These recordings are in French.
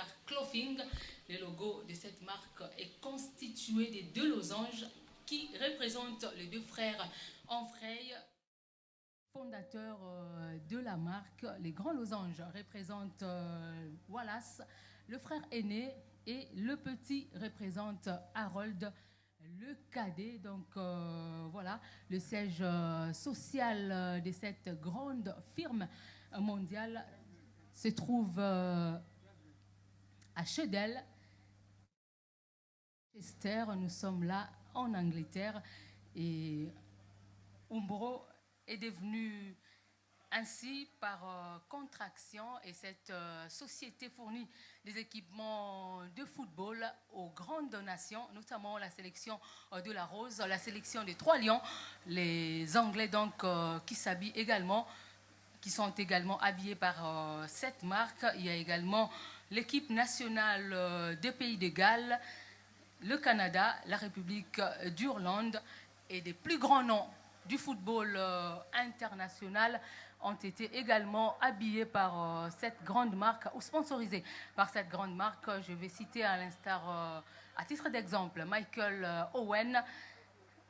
Fair Clothing. Le logo de cette marque est constitué des deux losanges qui représentent les deux frères Onfray, fondateurs de la marque. Les grands losanges représentent Wallace, le frère aîné, et le petit représente Harold, le cadet. Donc voilà, le siège social de cette grande firme mondiale se trouve à Cheddel, Chester. Nous sommes là en Angleterre et Umbro est devenu ainsi par contraction, et cette société fournit des équipements de football aux grandes nations, notamment la sélection de la Rose, la sélection des Trois Lions, les Anglais donc qui s'habillent également, qui sont également habillés par cette marque. Il y a également l'équipe nationale des Pays de Galles, le Canada, la République d'Irlande, et des plus grands noms du football international ont été également habillés par cette grande marque ou sponsorisés par cette grande marque. Je vais citer à l'instar, à titre d'exemple, Michael Owen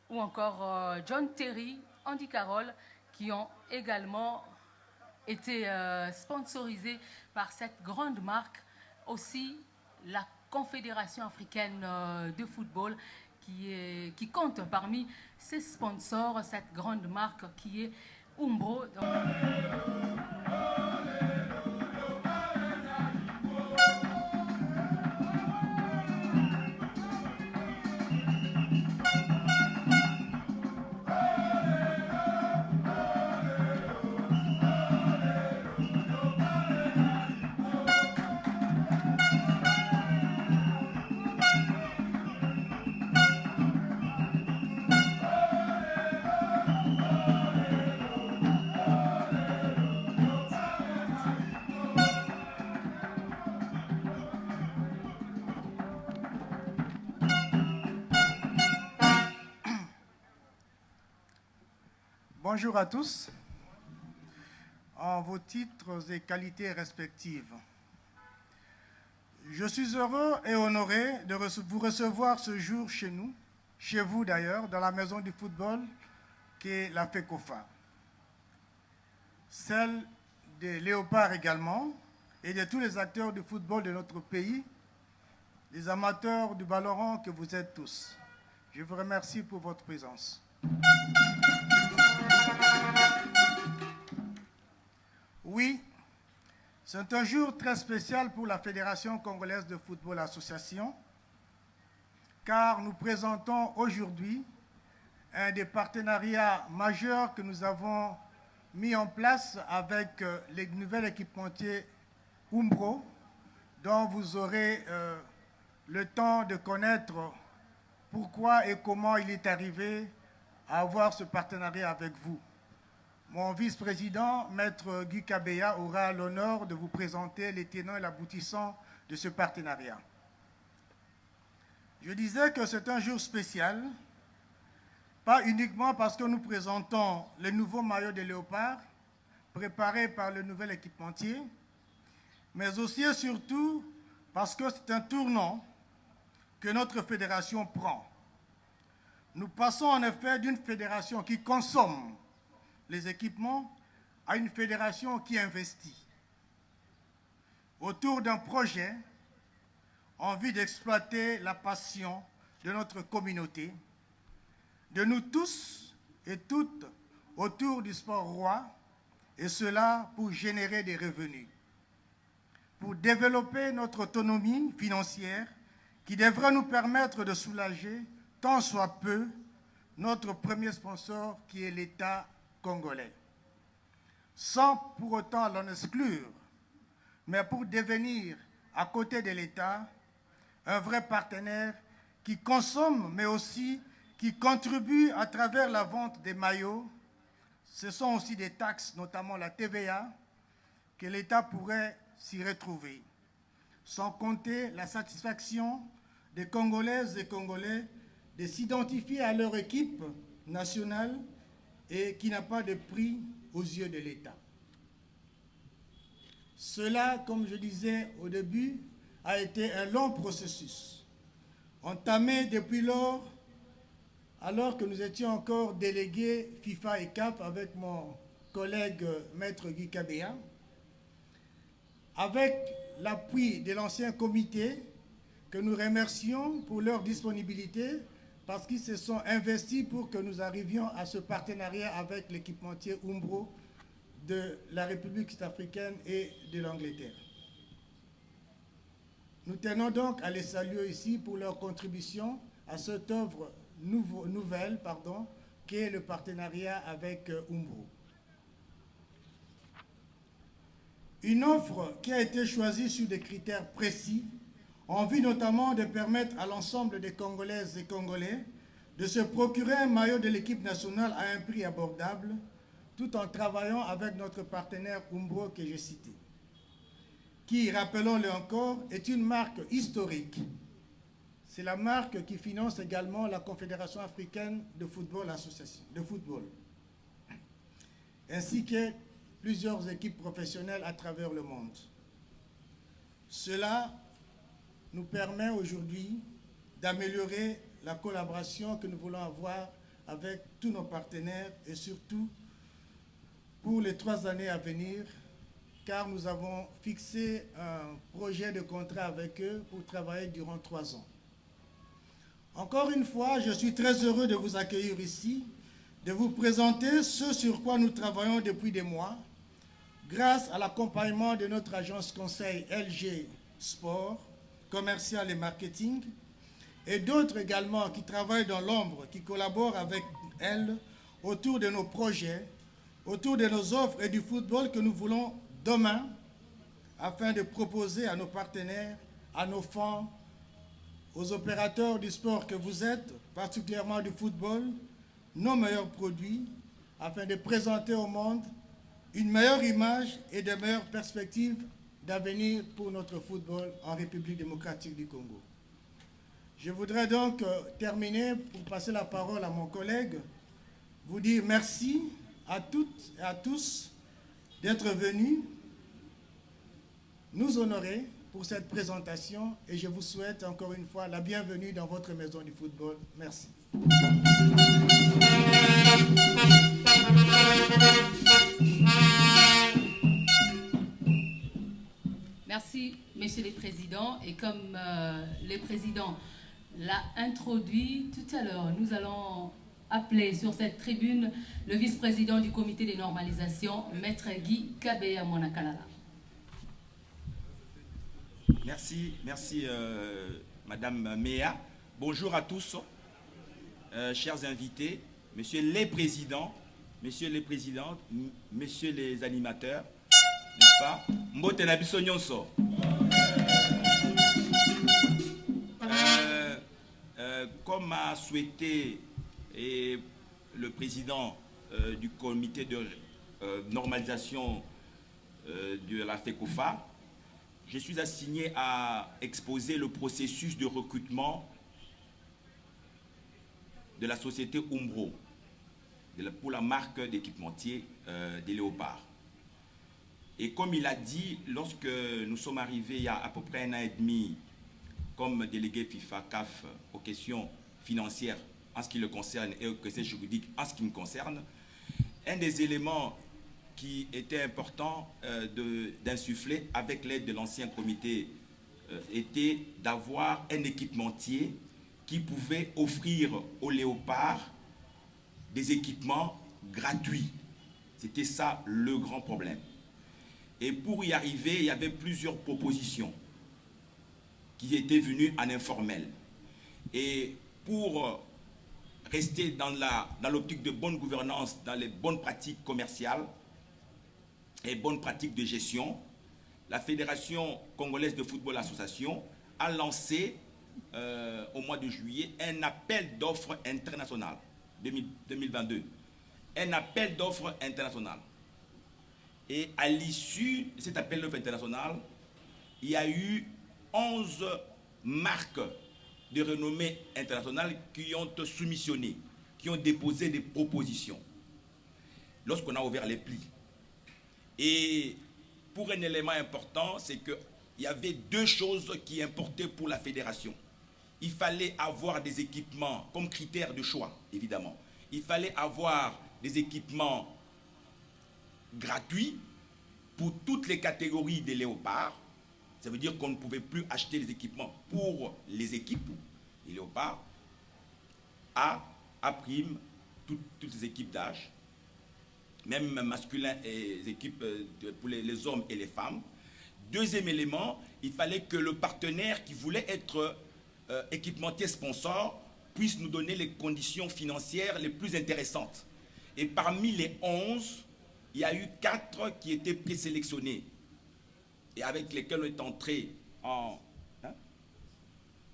ou encore John Terry, Andy Carroll, qui ont également été sponsorisés par cette grande marque. Aussi, la Confédération africaine de football qui compte parmi ses sponsors cette grande marque qui est Umbro. Bonjour à tous, en vos titres et qualités respectives. Je suis heureux et honoré de vous recevoir ce jour chez nous, chez vous d'ailleurs, dans la maison du football qu'est la FECOFA. Celle des Léopards également, et de tous les acteurs du football de notre pays, les amateurs du ballon rond que vous êtes tous. Je vous remercie pour votre présence. Oui, c'est un jour très spécial pour la Fédération congolaise de football association, car nous présentons aujourd'hui un des partenariats majeurs que nous avons mis en place avec les nouvel équipementier Umbro, dont vous aurez le temps de connaître pourquoi et comment il est arrivé à avoir ce partenariat avec vous. Mon vice-président, Maître Guy Kabeya, aura l'honneur de vous présenter les tenants et l'aboutissant de ce partenariat. Je disais que c'est un jour spécial, pas uniquement parce que nous présentons le nouveau maillot de Léopard, préparé par le nouvel équipementier, mais aussi et surtout parce que c'est un tournant que notre fédération prend. Nous passons en effet d'une fédération qui consomme les équipements à une fédération qui investit autour d'un projet en vue d'exploiter la passion de notre communauté, de nous tous et toutes autour du sport roi, et cela pour générer des revenus, pour développer notre autonomie financière qui devrait nous permettre de soulager, tant soit peu, notre premier sponsor qui est l'État congolais, sans pour autant l'en exclure, mais pour devenir, à côté de l'État, un vrai partenaire qui consomme, mais aussi qui contribue à travers la vente des maillots. Ce sont aussi des taxes, notamment la TVA, que l'État pourrait s'y retrouver, sans compter la satisfaction des Congolaises et Congolais de s'identifier à leur équipe nationale et qui n'a pas de prix aux yeux de l'État. Cela, comme je disais au début, a été un long processus, entamé depuis lors, alors que nous étions encore délégués FIFA et CAF avec mon collègue Maître Guy Kabea, avec l'appui de l'ancien comité, que nous remercions pour leur disponibilité, parce qu'ils se sont investis pour que nous arrivions à ce partenariat avec l'équipementier Umbro de la République sud-africaine et de l'Angleterre. Nous tenons donc à les saluer ici pour leur contribution à cette œuvre nouvelle, qui est le partenariat avec Umbro. Une offre qui a été choisie sur des critères précis, en vue notamment de permettre à l'ensemble des Congolaises et Congolais de se procurer un maillot de l'équipe nationale à un prix abordable, tout en travaillant avec notre partenaire Umbro que j'ai cité, qui, rappelons-le encore, est une marque historique. C'est la marque qui finance également la Confédération africaine de football, ainsi que plusieurs équipes professionnelles à travers le monde. Cela nous permet aujourd'hui d'améliorer la collaboration que nous voulons avoir avec tous nos partenaires et surtout pour les 3 années à venir, car nous avons fixé un projet de contrat avec eux pour travailler durant 3 ans. Encore une fois, je suis très heureux de vous accueillir ici, de vous présenter ce sur quoi nous travaillons depuis des mois, grâce à l'accompagnement de notre agence conseil LG Sport, commercial et marketing, et d'autres également qui travaillent dans l'ombre, qui collaborent avec elle autour de nos projets, autour de nos offres et du football que nous voulons demain, afin de proposer à nos partenaires, à nos fans, aux opérateurs du sport que vous êtes, particulièrement du football, nos meilleurs produits, afin de présenter au monde une meilleure image et de meilleures perspectives d'avenir pour notre football en République démocratique du Congo. Je voudrais donc terminer pour passer la parole à mon collègue, vous dire merci à toutes et à tous d'être venus nous honorer pour cette présentation et je vous souhaite encore une fois la bienvenue dans votre maison du football. Merci. Merci, Monsieur le Président. Et comme le Président l'a introduit tout à l'heure, nous allons appeler sur cette tribune le vice-président du comité de normalisation, Maître Guy Kabea Monakalala. Merci Madame Méa. Bonjour à tous, chers invités, Messieurs les Présidents, Messieurs les animateurs, n'est-ce pas? Mbote na biso nyonso. Comme a souhaité le président du comité de normalisation de la FECOFA, je suis assigné à exposer le processus de recrutement de la société Umbro pour la marque d'équipementier des Léopards. Et comme il a dit, lorsque nous sommes arrivés il y a à peu près 1 an et demi comme délégué FIFA CAF aux questions financières en ce qui le concerne et aux questions juridiques en ce qui me concerne, un des éléments qui était important d'insuffler avec l'aide de l'ancien comité était d'avoir un équipementier qui pouvait offrir aux léopards des équipements gratuits. C'était ça le grand problème. Et pour y arriver, il y avait plusieurs propositions qui étaient venues en informel. Et pour rester dans l'optique de bonne gouvernance, dans les bonnes pratiques commerciales et bonnes pratiques de gestion, la Fédération congolaise de football association a lancé au mois de juillet un appel d'offres international 2022. Un appel d'offres international. Et à l'issue de cet appel d'offres international, il y a eu 11 marques de renommée internationale qui ont soumissionné, qui ont déposé des propositions lorsqu'on a ouvert les plis. Et pour un élément important, c'est qu'il il y avait deux choses qui importaient pour la fédération. Il fallait avoir des équipements comme critère de choix, évidemment. Il fallait avoir des équipements gratuits pour toutes les catégories des léopards. Ça veut dire qu'on ne pouvait plus acheter les équipements pour les équipes, les léopards, à prime, toutes les équipes d'âge, même masculins et équipes pour les hommes et les femmes. Deuxième élément, il fallait que le partenaire qui voulait être équipementier sponsor puisse nous donner les conditions financières les plus intéressantes. Et parmi les 11, il y a eu 4 qui étaient présélectionnés et avec lesquels on est entré en... Hein?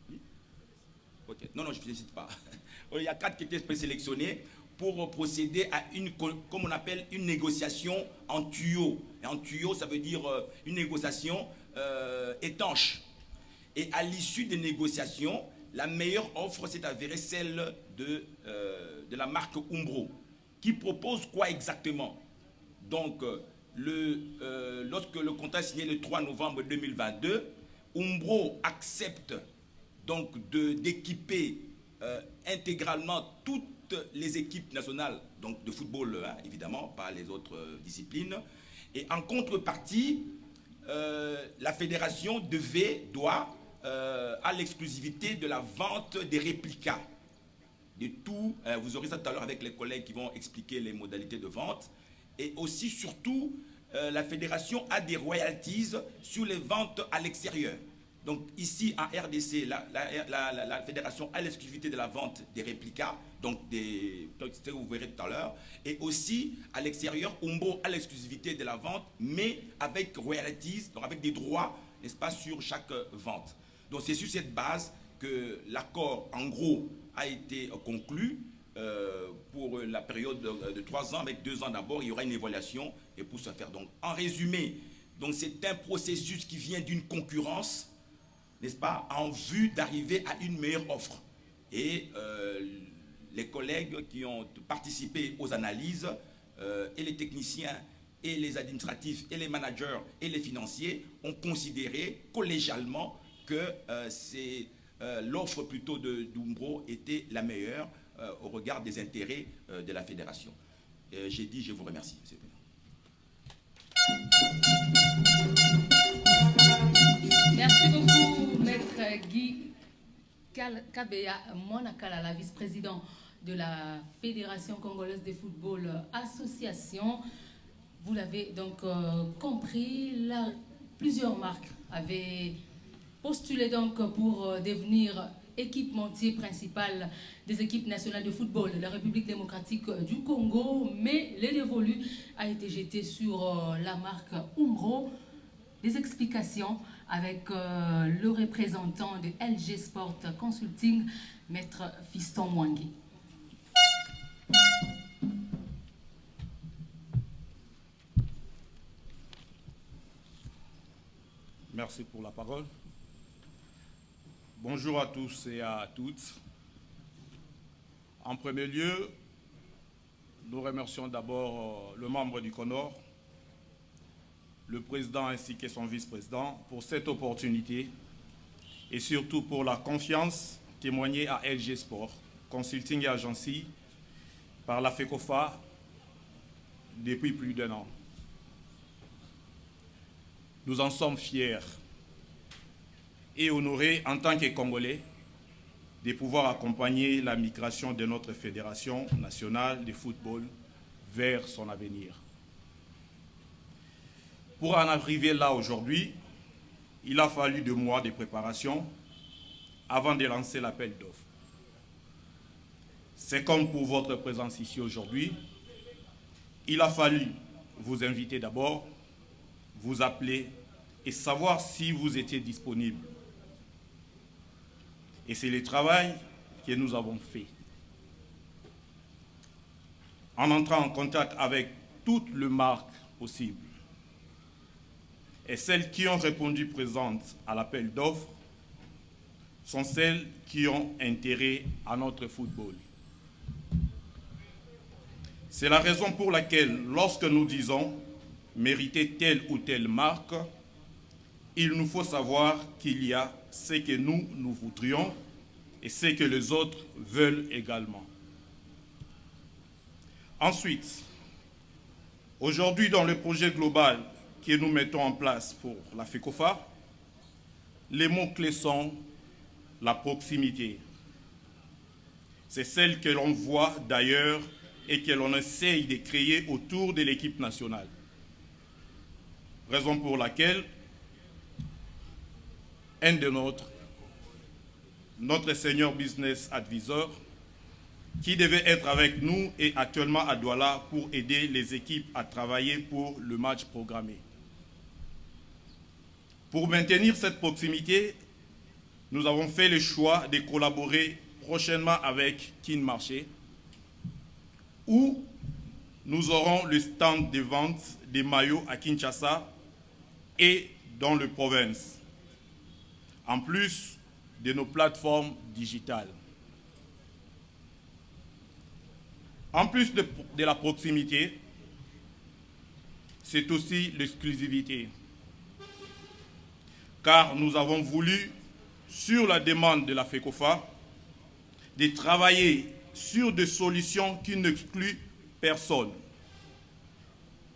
Oui? Okay. Non, je ne félicite pas. Il y a 4 qui étaient présélectionnés pour procéder à une, comme on appelle, une négociation en tuyau. Et en tuyau, ça veut dire une négociation étanche. Et à l'issue des négociations, la meilleure offre s'est avérée celle de la marque Umbro, qui propose quoi exactement? Donc, lorsque le contrat est signé le 3 novembre 2022, Umbro accepte donc d'équiper intégralement toutes les équipes nationales donc de football, hein, évidemment, pas les autres disciplines. Et en contrepartie, la fédération doit à l'exclusivité de la vente des réplicas. De tout, vous aurez ça tout à l'heure avec les collègues qui vont expliquer les modalités de vente. Et aussi, surtout, la fédération a des royalties sur les ventes à l'extérieur. Donc ici, en RDC, la fédération a l'exclusivité de la vente des réplicas, donc vous verrez tout à l'heure. Et aussi, à l'extérieur, Umbro a l'exclusivité de la vente, mais avec royalties, donc avec des droits, n'est-ce pas, sur chaque vente. Donc c'est sur cette base que l'accord, en gros, a été conclu pour la période de 3 ans, avec 2 ans d'abord, il y aura une évaluation et pour ce faire. Donc, en résumé, c'est un processus qui vient d'une concurrence, n'est-ce pas, en vue d'arriver à une meilleure offre. Et les collègues qui ont participé aux analyses, et les techniciens, et les administratifs, et les managers, et les financiers, ont considéré collégialement que l'offre plutôt d'Umbro était la meilleure au regard des intérêts de la fédération. J'ai dit, je vous remercie. Merci beaucoup, Maître Guy Kabeya Monakala, la vice-président de la Fédération congolaise de football association. Vous l'avez donc compris, plusieurs marques avaient postulé donc pour devenir équipementier principal des équipes nationales de football de la République démocratique du Congo, mais le dévolu a été jeté sur la marque Umbro. Des explications avec le représentant de LG Sport Consulting, Maître Fiston Mwangi. Merci pour la parole. Bonjour à tous et à toutes. En premier lieu, nous remercions d'abord le membre du CONOR, le président ainsi que son vice-président pour cette opportunité et surtout pour la confiance témoignée à LG Sport, Consulting et Agency par la FECOFA depuis plus d'1 an. Nous en sommes fiers et honorés en tant que Congolais de pouvoir accompagner la migration de notre Fédération nationale de football vers son avenir. Pour en arriver là aujourd'hui, il a fallu 2 mois de préparation avant de lancer l'appel d'offres. C'est comme pour votre présence ici aujourd'hui. Il a fallu vous inviter d'abord, vous appeler et savoir si vous étiez disponible. Et c'est le travail que nous avons fait. En entrant en contact avec toutes les marques possibles, et celles qui ont répondu présentes à l'appel d'offres sont celles qui ont intérêt à notre football. C'est la raison pour laquelle, lorsque nous disons mériter telle ou telle marque, il nous faut savoir qu'il y a ce que nous voudrions et ce que les autres veulent également. Ensuite, aujourd'hui, dans le projet global que nous mettons en place pour la FECOFA, les mots-clés sont la proximité. C'est celle que l'on voit d'ailleurs et que l'on essaye de créer autour de l'équipe nationale. Raison pour laquelle un de notre senior business advisor, qui devait être avec nous, est actuellement à Douala pour aider les équipes à travailler pour le match programmé. Pour maintenir cette proximité, nous avons fait le choix de collaborer prochainement avec Kin Marché, où nous aurons le stand de vente des maillots à Kinshasa et dans les provinces, en plus de nos plateformes digitales. En plus de la proximité, c'est aussi l'exclusivité. Car nous avons voulu, sur la demande de la FECOFA, de travailler sur des solutions qui n'excluent personne,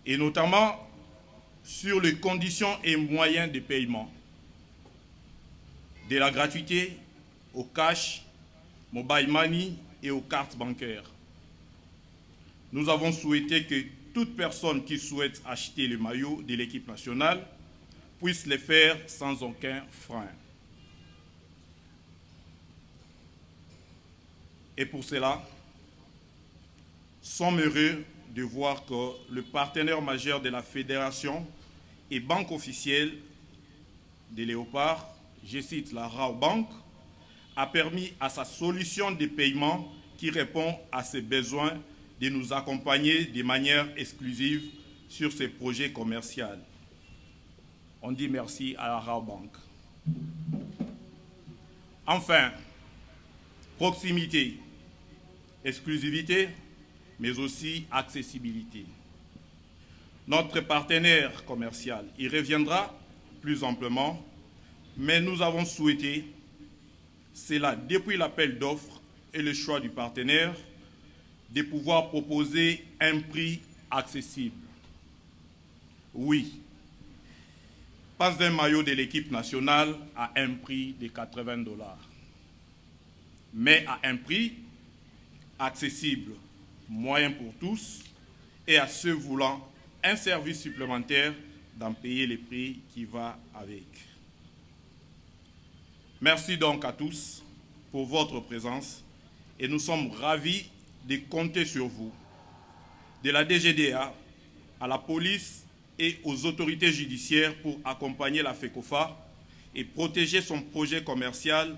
et notamment sur les conditions et moyens de paiement, de la gratuité au cash, mobile money et aux cartes bancaires. Nous avons souhaité que toute personne qui souhaite acheter le maillot de l'équipe nationale puisse le faire sans aucun frein. Et pour cela, sommes heureux de voir que le partenaire majeur de la fédération et banque officielle des Léopards, je cite la Rabobank, a permis à sa solution de paiement qui répond à ses besoins de nous accompagner de manière exclusive sur ces projets commerciaux. On dit merci à la Rabobank. Enfin, proximité, exclusivité, mais aussi accessibilité. Notre partenaire commercial y reviendra plus amplement, mais nous avons souhaité, c'est là depuis l'appel d'offres et le choix du partenaire, de pouvoir proposer un prix accessible. Oui, pas un maillot de l'équipe nationale à un prix de 80 $, mais à un prix accessible, moyen pour tous, et à ceux voulant un service supplémentaire d'en payer les prix qui va avec. Merci donc à tous pour votre présence et nous sommes ravis de compter sur vous, de la DGDA à la police et aux autorités judiciaires pour accompagner la FECOFA et protéger son projet commercial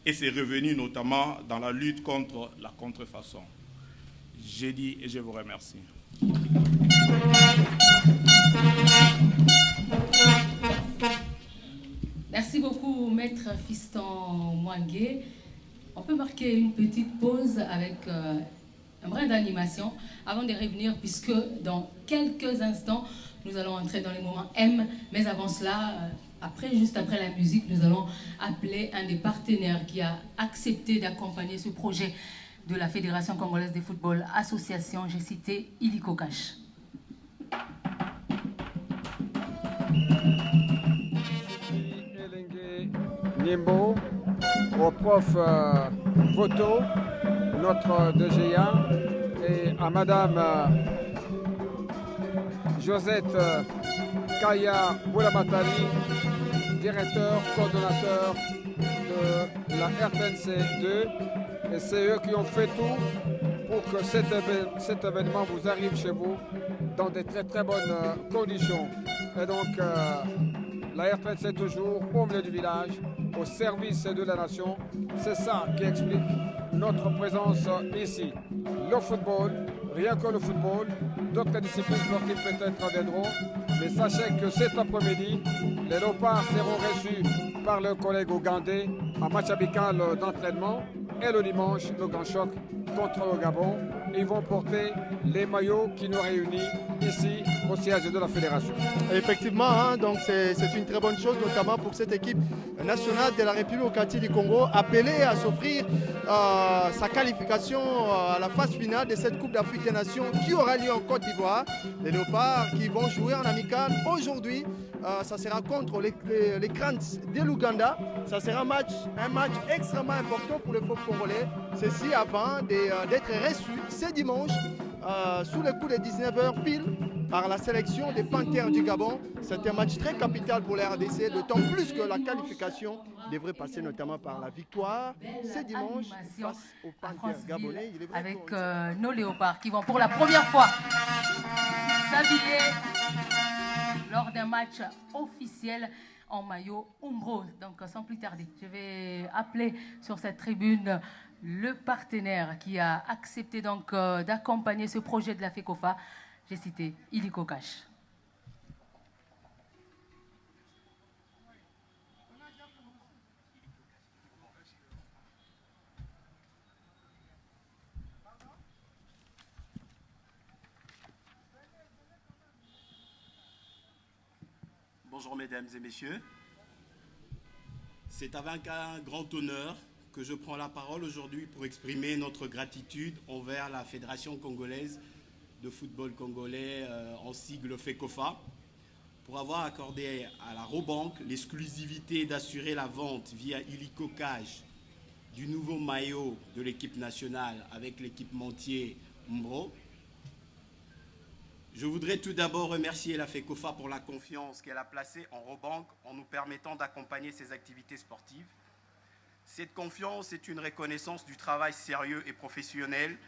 et ses revenus, notamment dans la lutte contre la contrefaçon. J'ai dit et je vous remercie. Merci beaucoup, Maître Fiston Mwangué. On peut marquer une petite pause avec un brin d'animation avant de revenir, puisque dans quelques instants, nous allons entrer dans les moments M. Mais avant cela, juste après la musique, nous allons appeler un des partenaires qui a accepté d'accompagner ce projet de la Fédération congolaise de football association. J'ai cité Illico Cash. Nimbo, au prof Voto, notre DGA, et à Madame Josette Kaya Boulamatali, directeur, coordonnateur de la RTNC 2. Et c'est eux qui ont fait tout pour que cet événement vous arrive chez vous dans de très très bonnes conditions. Et donc, la RTNC toujours au milieu du village, au service de la nation. C'est ça qui explique notre présence ici. Le football, rien que le football, d'autres disciplines sportives peut-être viendront, mais sachez que cet après-midi, les Léopards seront reçus par le collègue ougandais en match amical d'entraînement et le dimanche, le grand choc contre le Gabon. Ils vont porter les maillots qui nous réunissent ici au siège de la fédération. Effectivement, hein, donc c'est une très bonne chose, notamment pour cette équipe nationale de la République démocratique du Congo, appelée à s'offrir sa qualification à la phase finale de cette Coupe d'Afrique des Nations qui aura lieu en Côte d'Ivoire. Les Léopards qui vont jouer en amical aujourd'hui, ça sera contre les Crans de l'Ouganda. Ça sera un match extrêmement important pour le football congolais. Ceci avant d'être reçu ce dimanche sous le coup de 19h pile par la sélection des Panthères du Gabon. C'est un match très capital pour la RDC, d'autant plus que la qualification devrait passer notamment par la victoire ce dimanche face aux Panthères gabonais. Avec nos Léopards qui vont pour la première fois s'habiller lors d'un match officiel en maillot Umbro. Donc sans plus tarder, je vais appeler sur cette tribune le partenaire qui a accepté donc d'accompagner ce projet de la FECOFA. J'ai cité Illico Cash. Bonjour mesdames et messieurs. C'est avec un grand honneur que je prends la parole aujourd'hui pour exprimer notre gratitude envers la Fédération congolaise de football congolais, en sigle FECOFA, pour avoir accordé à la Robank l'exclusivité d'assurer la vente via Illico Cash du nouveau maillot de l'équipe nationale avec l'équipementier Umbro. Je voudrais tout d'abord remercier la FECOFA pour la confiance qu'elle a placée en Robank en nous permettant d'accompagner ses activités sportives. Cette confiance est une reconnaissance du travail sérieux et professionnel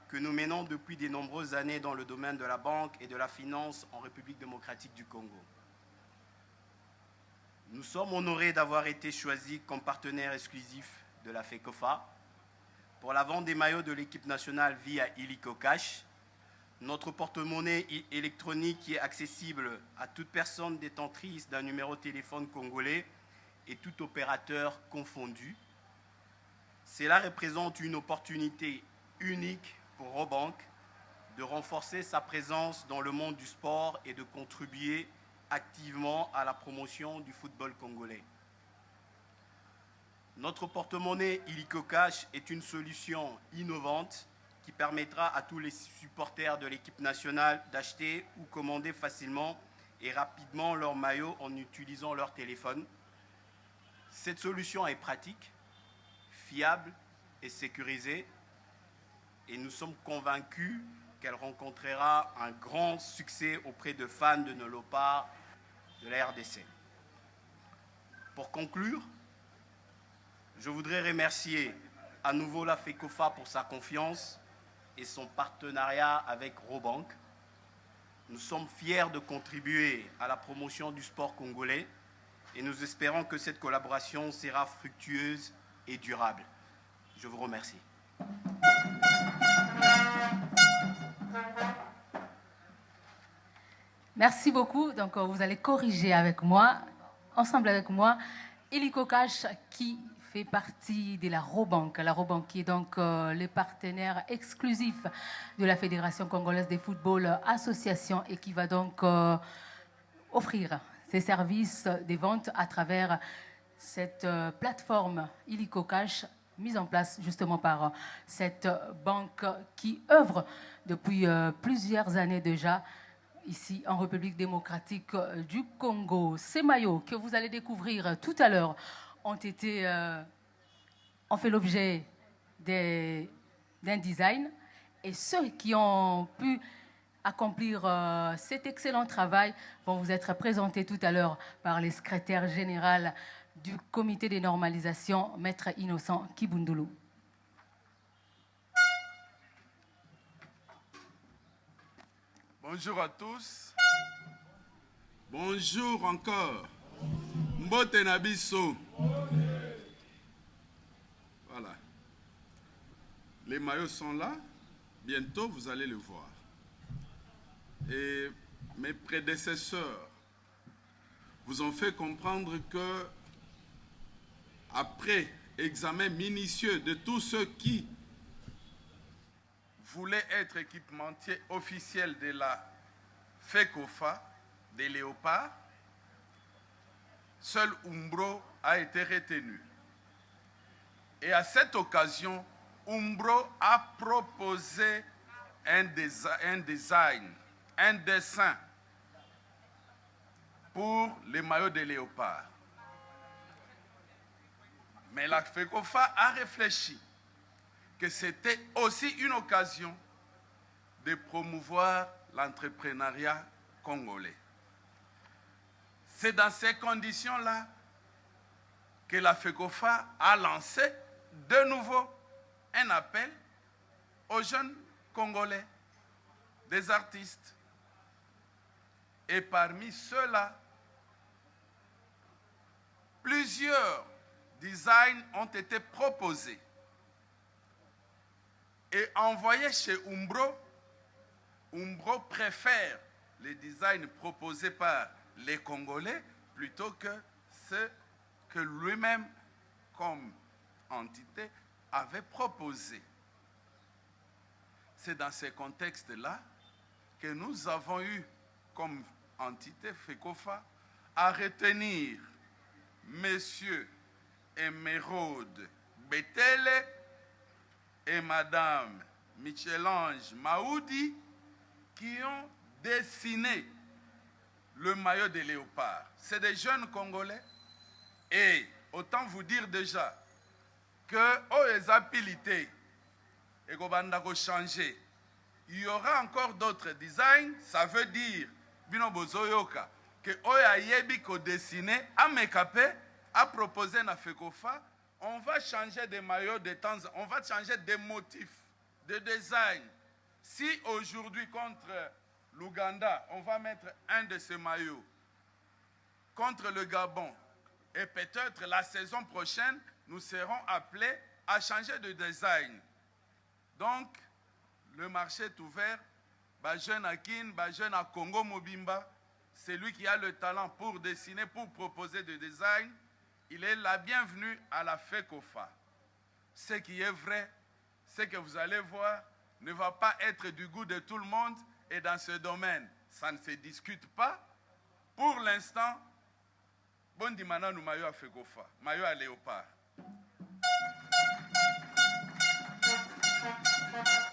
que nous menons depuis de nombreuses années dans le domaine de la banque et de la finance en République démocratique du Congo. Nous sommes honorés d'avoir été choisis comme partenaire exclusif de la FECOFA pour la vente des maillots de l'équipe nationale via Illico Cash, notre porte-monnaie électronique qui est accessible à toute personne détentrice d'un numéro de téléphone congolais et tout opérateur confondu. Cela représente une opportunité unique pour Robank de renforcer sa présence dans le monde du sport et de contribuer activement à la promotion du football congolais. Notre porte-monnaie Illico Cash est une solution innovante qui permettra à tous les supporters de l'équipe nationale d'acheter ou commander facilement et rapidement leur maillot en utilisant leur téléphone. Cette solution est pratique, fiable et sécurisée, et nous sommes convaincus qu'elle rencontrera un grand succès auprès de fans de nos Léopards de la RDC. Pour conclure, je voudrais remercier à nouveau la FECOFA pour sa confiance et son partenariat avec Robank. Nous sommes fiers de contribuer à la promotion du sport congolais et nous espérons que cette collaboration sera fructueuse et durable. Je vous remercie. Merci beaucoup. Donc, vous allez corriger avec moi, ensemble avec moi, Illico Cash qui fait partie de la Robank. La Robank qui est donc le partenaire exclusif de la Fédération congolaise de football association et qui va donc offrir ses services de vente à travers cette plateforme Illico Cash mise en place justement par cette banque qui œuvre depuis plusieurs années déjà ici en République démocratique du Congo. Ces maillots que vous allez découvrir tout à l'heure ont fait l'objet d'un design et ceux qui ont pu accomplir cet excellent travail vont vous être présentés tout à l'heure par le secrétaire général du comité de normalisation, Maître Innocent Kibundulu. Bonjour à tous. Bonjour encore. Mbote Nabiso. Voilà. Les maillots sont là. Bientôt, vous allez le voir. Et mes prédécesseurs vous ont fait comprendre que, après examen minutieux de tous ceux qui voulaient être équipementiers officiels de la FECOFA des léopards, seul Umbro a été retenu. Et à cette occasion, Umbro a proposé un design, un dessin pour les maillots des léopards. Mais la FECOFA a réfléchi que c'était aussi une occasion de promouvoir l'entrepreneuriat congolais. C'est dans ces conditions-là que la FECOFA a lancé de nouveau un appel aux jeunes Congolais, des artistes. Et parmi ceux-là, plusieurs designs ont été proposés et envoyés chez Umbro. Umbro préfère les designs proposés par les Congolais plutôt que ceux que lui-même, comme entité, avait proposés. C'est dans ces contextes-là que nous avons eu, comme entité FECOFA, à retenir Monsieur Emeraude Betele et Madame Michel-Ange Maoudi qui ont dessiné le maillot des léopards. C'est des jeunes Congolais et autant vous dire déjà que les habilités et qu'on changer. Il y aura encore d'autres designs, ça veut dire bino bozoyoka que oya yebi ko dessiner à Mekapé a proposé na FECOFA, on va changer des maillots de temps, on va changer des motifs, de design. Si aujourd'hui contre l'Ouganda, on va mettre un de ces maillots contre le Gabon et peut-être la saison prochaine, nous serons appelés à changer de design. Donc, le marché est ouvert. Jeune à Kin, jeune à Congo Mobimba, c'est lui qui a le talent pour dessiner, pour proposer des designs. Il est la bienvenue à la FECOFA. Ce qui est vrai, ce que vous allez voir, ne va pas être du goût de tout le monde. Et dans ce domaine, ça ne se discute pas. Pour l'instant, bon dimana nous maillot à FECOFA, maillot à léopard.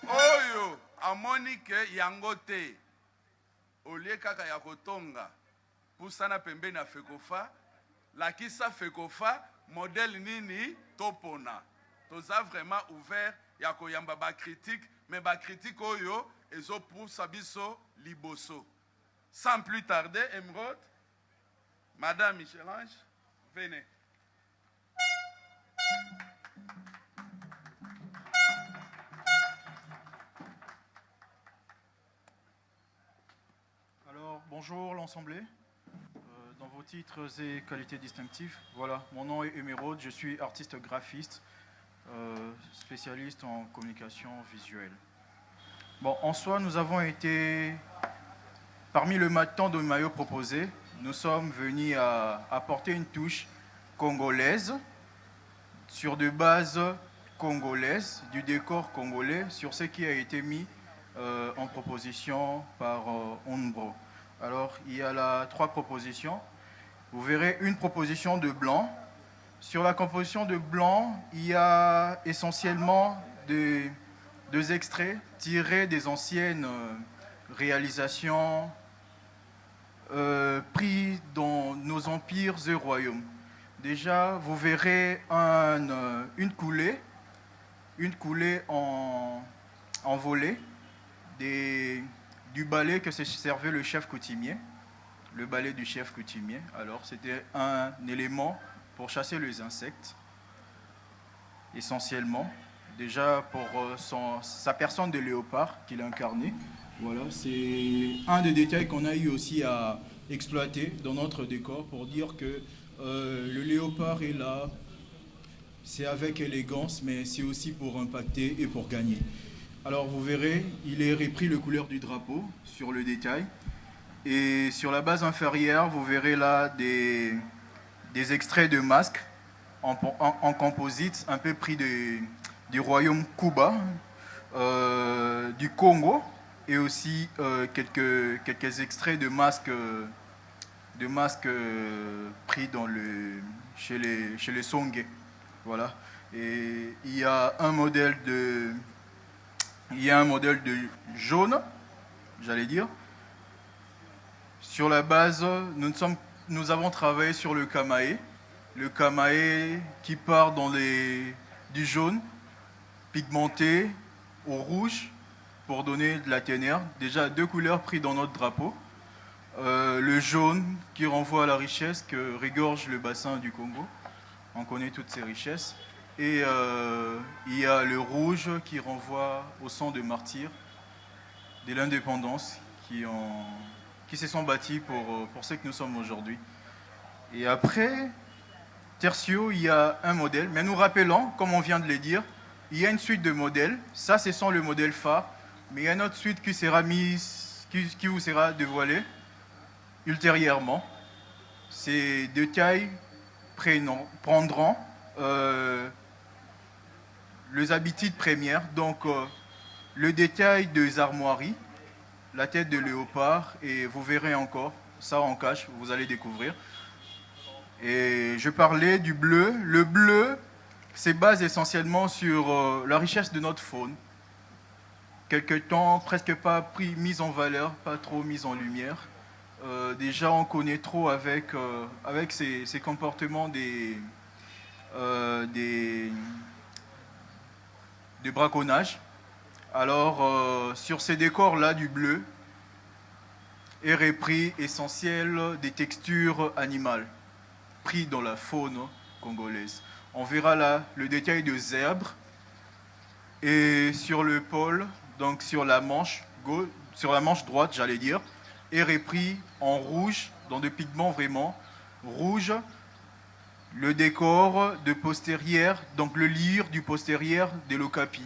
Oyo amoni ke yango te olie kaka ya kotonga pusana pembeni na FECOFA lakisa FECOFA modèle nini topona toza vraiment ouvert ya koyamba ba critique mais ba critique oyo ezo poussa biso liboso. Sans plus tarder, Emeraude, Madame Michel-Ange, venez. Alors, bonjour l'Assemblée. Dans vos titres et qualités distinctives, voilà, mon nom est Emeraude, je suis artiste graphiste, spécialiste en communication visuelle. Bon, en soi, nous avons été, parmi le tant de maillots proposés, nous sommes venus à apporter une touche congolaise, sur des bases congolaises, du décor congolais, sur ce qui a été mis en proposition par Umbro. Alors, il y a 3 propositions. Vous verrez une proposition de blanc. Sur la composition de blanc, il y a essentiellement deux extraits tirés des anciennes réalisations pris dans nos empires et royaumes. Déjà, vous verrez une coulée en volée du balai que se servait le chef coutumier, le balai du chef coutumier. Alors, c'était un élément pour chasser les insectes, essentiellement. Déjà, pour sa personne de léopard qu'il incarnait. Voilà, c'est un des détails qu'on a eu aussi à exploiter dans notre décor pour dire que le léopard est là, c'est avec élégance, mais c'est aussi pour impacter et pour gagner. Alors vous verrez, il est repris le couleur du drapeau sur le détail. Et sur la base inférieure, vous verrez là des extraits de masques en composite, un peu pris du royaume Kuba, du Congo, et aussi quelques extraits de masques pris chez les Songhe. Voilà. Et il y a un modèle de jaune, j'allais dire. Sur la base, nous avons travaillé sur le kamae. Le kamae qui part du jaune, pigmenté au rouge, pour donner de la ténère. Déjà 2 couleurs prises dans notre drapeau. Le jaune qui renvoie à la richesse que regorge le bassin du Congo. On connaît toutes ces richesses. Et il y a le rouge qui renvoie au sang de martyrs de l'indépendance qui se sont bâtis pour ce que nous sommes aujourd'hui. Et après, tertio, il y a un modèle. Mais nous rappelons, comme on vient de le dire, il y a une suite de modèles. Ça, ce sont le modèle phare. Mais il y a une autre suite qui vous sera dévoilée ultérieurement. Ces détails prendront les habitudes premières. Donc, le détail des armoiries, la tête de léopard, et vous verrez encore, ça en cache, vous allez découvrir. Et je parlais du bleu. Le bleu se base essentiellement sur la richesse de notre faune. Quelque temps, presque pas mise en valeur, pas trop mise en lumière. Déjà, on connaît trop avec ces comportements des braconnage. Alors, sur ces décors-là du bleu, est repris essentiel des textures animales, pris dans la faune congolaise. On verra là le détail de zèbre. Et sur le pôle, donc sur la manche droite, j'allais dire, est repris en rouge, dans des pigments vraiment rouges, le décor de postérieur, donc le lyre du postérieur de l'okapi.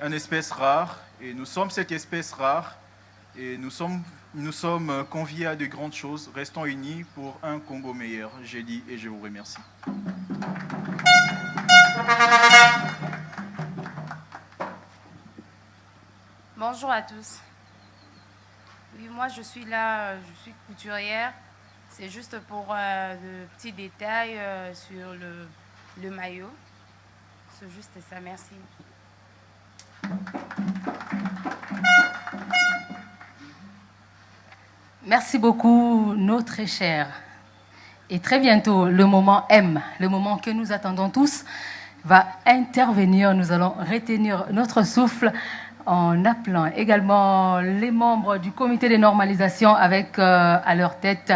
Une espèce rare, et nous sommes cette espèce rare, et nous sommes conviés à de grandes choses. Restons unis pour un Congo meilleur. J'ai dit et je vous remercie. Bonjour à tous. Oui, moi je suis là, je suis couturière. C'est juste pour de petits détails sur le maillot. C'est juste ça, merci. Merci beaucoup, nos très chers. Et très bientôt, le moment M, le moment que nous attendons tous, va intervenir. Nous allons retenir notre souffle en appelant également les membres du comité de normalisation avec à leur tête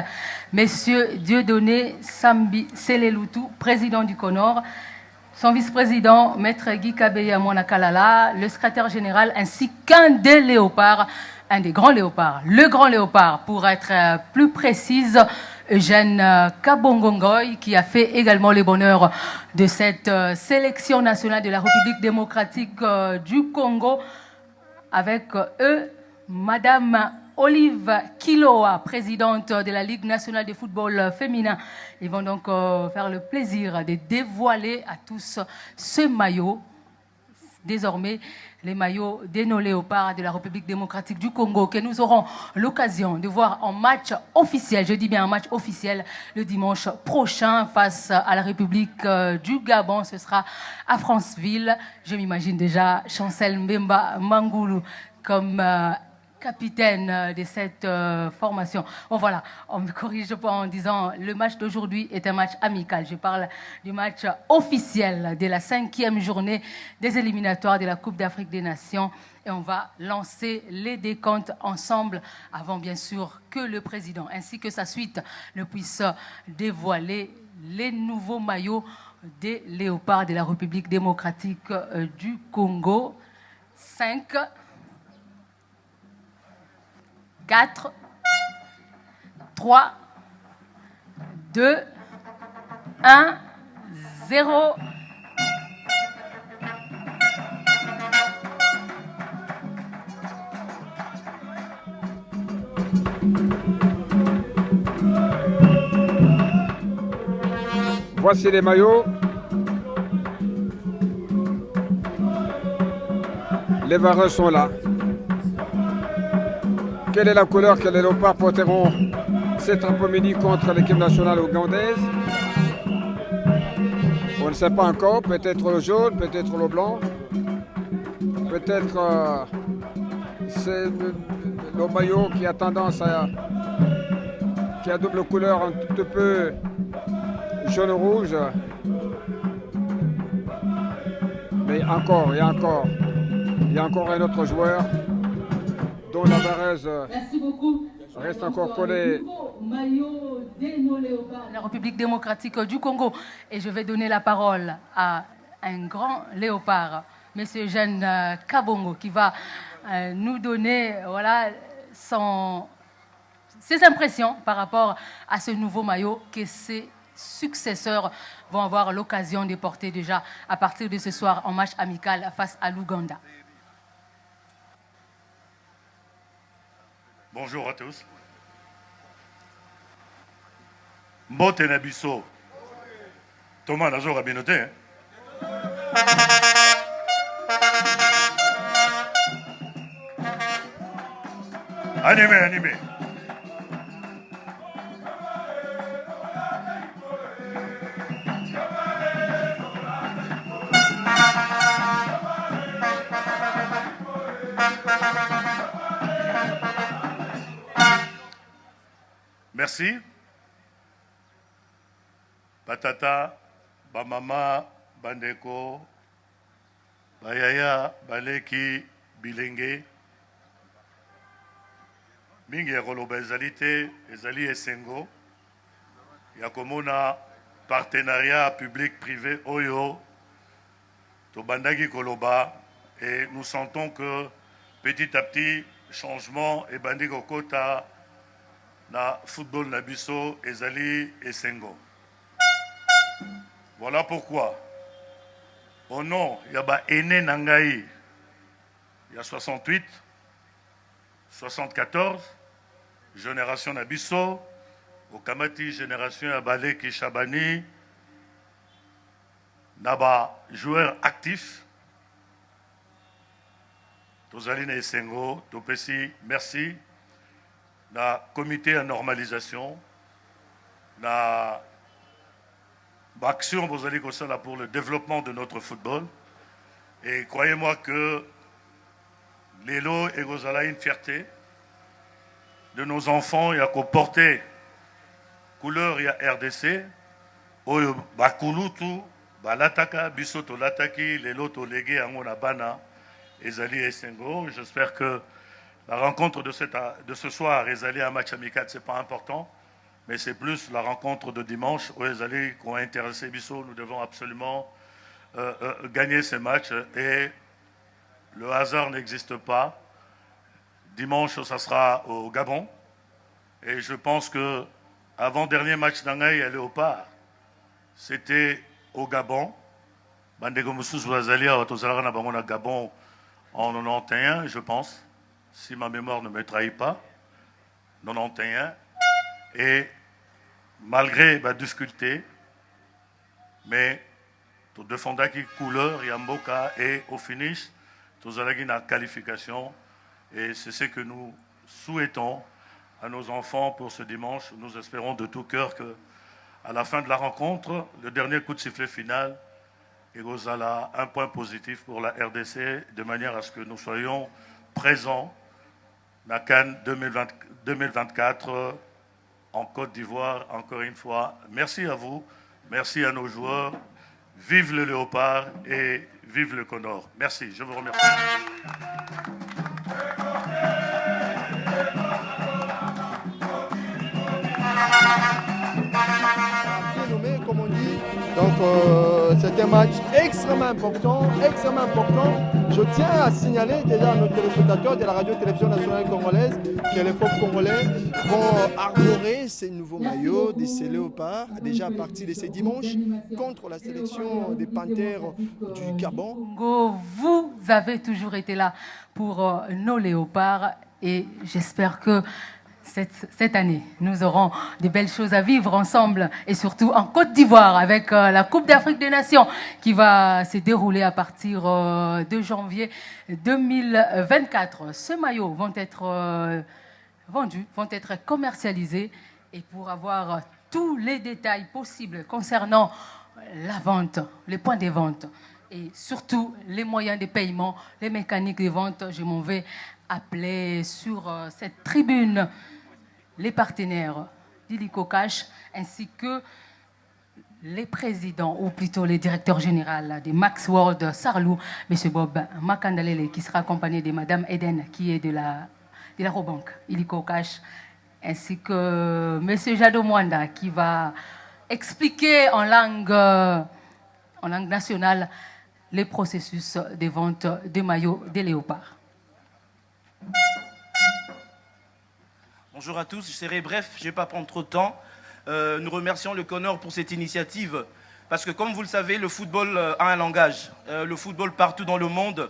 Messieurs Dieudonné Sambi Seleloutou, président du CONOR, son vice-président Maître Guy Kabeya Mwanakalala, le secrétaire général ainsi qu'un des léopards, un des grands léopards, le grand léopard pour être plus précise, Eugène Kabongongoy, qui a fait également le bonheur de cette sélection nationale de la République démocratique du Congo. Avec eux, Madame Olive Kiloa, présidente de la Ligue nationale de football féminin. Ils vont donc faire le plaisir de dévoiler à tous ce maillot, désormais les maillots de nos léopards de la République démocratique du Congo, que nous aurons l'occasion de voir en match officiel, je dis bien un match officiel, le dimanche prochain face à la République du Gabon. Ce sera à Franceville. Je m'imagine déjà Chancel Mbemba Mangoulou comme capitaine de cette formation. Bon voilà, on me corrige pas en disant le match d'aujourd'hui est un match amical. Je parle du match officiel de la 5e journée des éliminatoires de la Coupe d'Afrique des Nations. Et on va lancer les décomptes ensemble avant bien sûr que le président ainsi que sa suite ne puissent dévoiler les nouveaux maillots des léopards de la République démocratique du Congo. 5, 4, 3, 2, 1, 0. Voici les maillots. Les vareurs sont là. Quelle est la couleur que les léopards porteront cet après-midi contre l'équipe nationale ougandaise? On ne sait pas encore, peut-être le jaune, peut-être le blanc, peut-être c'est le maillot qui a tendance à... qui a double couleur un tout peu jaune-rouge. Mais encore, il y a encore un autre joueur dont la varèse reste encore collée. La République démocratique du Congo. Et je vais donner la parole à un grand léopard, M. Jeanne Kabongo, qui va nous donner ses impressions par rapport à ce nouveau maillot que ses successeurs vont avoir l'occasion de porter déjà à partir de ce soir en match amical face à l'Ouganda. Bonjour à tous. Mbote na biso. Thomas nazo rabinote. Animé. Merci. Batata, bamama, bandeko, bayaya, baleki, bilenge. Mingi ya koloba ezali te, ezali esengo. Ya komona partenariat public-privé oyo. Tobandaki koloba. Et nous sentons que petit à petit, changement et bandi kokota na football na biso ezali esengo. Voilà pourquoi, au nom yaba Ene Nangaï, il y a 68, 74, génération na biso, au Kamati génération Abale Kishabani, naba joueurs actifs, Tozaline esengo, topesi, merci. Na comité à normalisation, na action vous allez comme ça là pour le développement de notre football. Et croyez-moi que l'élo et Gozala une fierté de nos enfants, il y a qu'au porter couleur il y a RDC, oyo bakulutu, balataka, bisoto lataki, l'élo to légué angona bana, ezali esengo. J'espère que la rencontre de ce soir, Ezali, un match amical, ce n'est pas important, mais c'est plus la rencontre de dimanche où Ezali, qui ont intéressé Bissot, nous devons absolument gagner ces matchs et le hasard n'existe pas. Dimanche, ça sera au Gabon et je pense que avant-dernier match d'Angaï à Léopard, c'était au Gabon. Bandego Moussous Ezali, à Gabon en 91, je pense. Si ma mémoire ne me trahit pas, 91, et malgré ma difficulté, mais tout défendant qui couleur, Yamboka, et au finish, tout la qualification, et c'est ce que nous souhaitons à nos enfants pour ce dimanche. Nous espérons de tout cœur que, à la fin de la rencontre, le dernier coup de sifflet final, et Gozala, un point positif pour la RDC, de manière à ce que nous soyons présents la CAN 2024 en Côte d'Ivoire, encore une fois. Merci à vous, merci à nos joueurs. Vive le léopard et vive le Condor. Merci, je vous remercie. Bien nommé, comme on dit. Donc c'est un match extrêmement important. Je tiens à signaler déjà à nos téléspectateurs de la radio-télévision nationale congolaise que les pauvres Congolais vont arborer ces nouveaux maillots de ces léopards déjà à partir de ce dimanche contre la sélection des Panthères du Gabon. Vous avez toujours été là pour nos léopards et j'espère que cette année, nous aurons de belles choses à vivre ensemble et surtout en Côte d'Ivoire avec la Coupe d'Afrique des Nations qui va se dérouler à partir de janvier 2024. Ce maillot vont être vendus, vont être commercialisés. Et pour avoir tous les détails possibles concernant la vente, les points de vente et surtout les moyens de paiement, les mécaniques de vente, je m'en vais appeler sur cette tribune les partenaires d'Illico Cash ainsi que les présidents, ou plutôt les directeurs généraux de Max World Sarlou, M. Bob Makandalele, qui sera accompagné de Mme Eden, qui est de la Robank, Illico Cash, ainsi que M. Jado Mwanda, qui va expliquer en langue nationale les processus de vente de maillots des léopards. Bonjour à tous, je serai bref, je ne vais pas prendre trop de temps. Nous remercions le CONOR pour cette initiative, parce que comme vous le savez, le football a un langage. Le football partout dans le monde,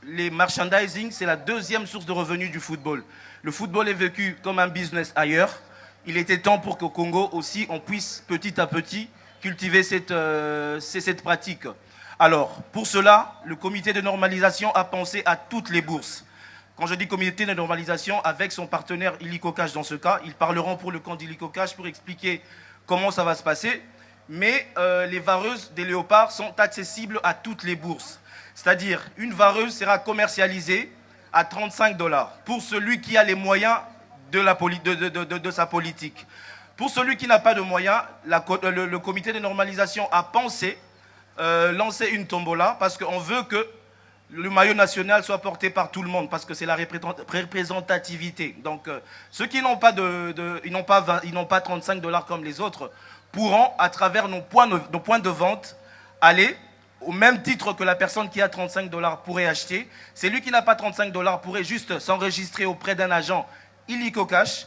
les merchandising, c'est la deuxième source de revenus du football. Le football est vécu comme un business ailleurs. Il était temps pour qu'au Congo aussi, on puisse petit à petit cultiver cette pratique. Alors, pour cela, le comité de normalisation a pensé à toutes les bourses. Quand je dis comité de normalisation, avec son partenaire Illico Cash dans ce cas, ils parleront pour le compte d'Illico Cash pour expliquer comment ça va se passer. Mais les vareuses des léopards sont accessibles à toutes les bourses. C'est-à-dire, une vareuse sera commercialisée à 35 $, pour celui qui a les moyens de sa politique. Pour celui qui n'a pas de moyens, le comité de normalisation a pensé lancer une tombola parce qu'on veut que le maillot national soit porté par tout le monde, parce que c'est la représentativité. Donc, ceux qui n'ont pas, ils n'ont pas 35 $ comme les autres, pourront, à travers nos points de vente, aller au même titre que la personne qui a 35 $ pourrait acheter. Celui qui n'a pas 35 $ pourrait juste s'enregistrer auprès d'un agent Illico Cash,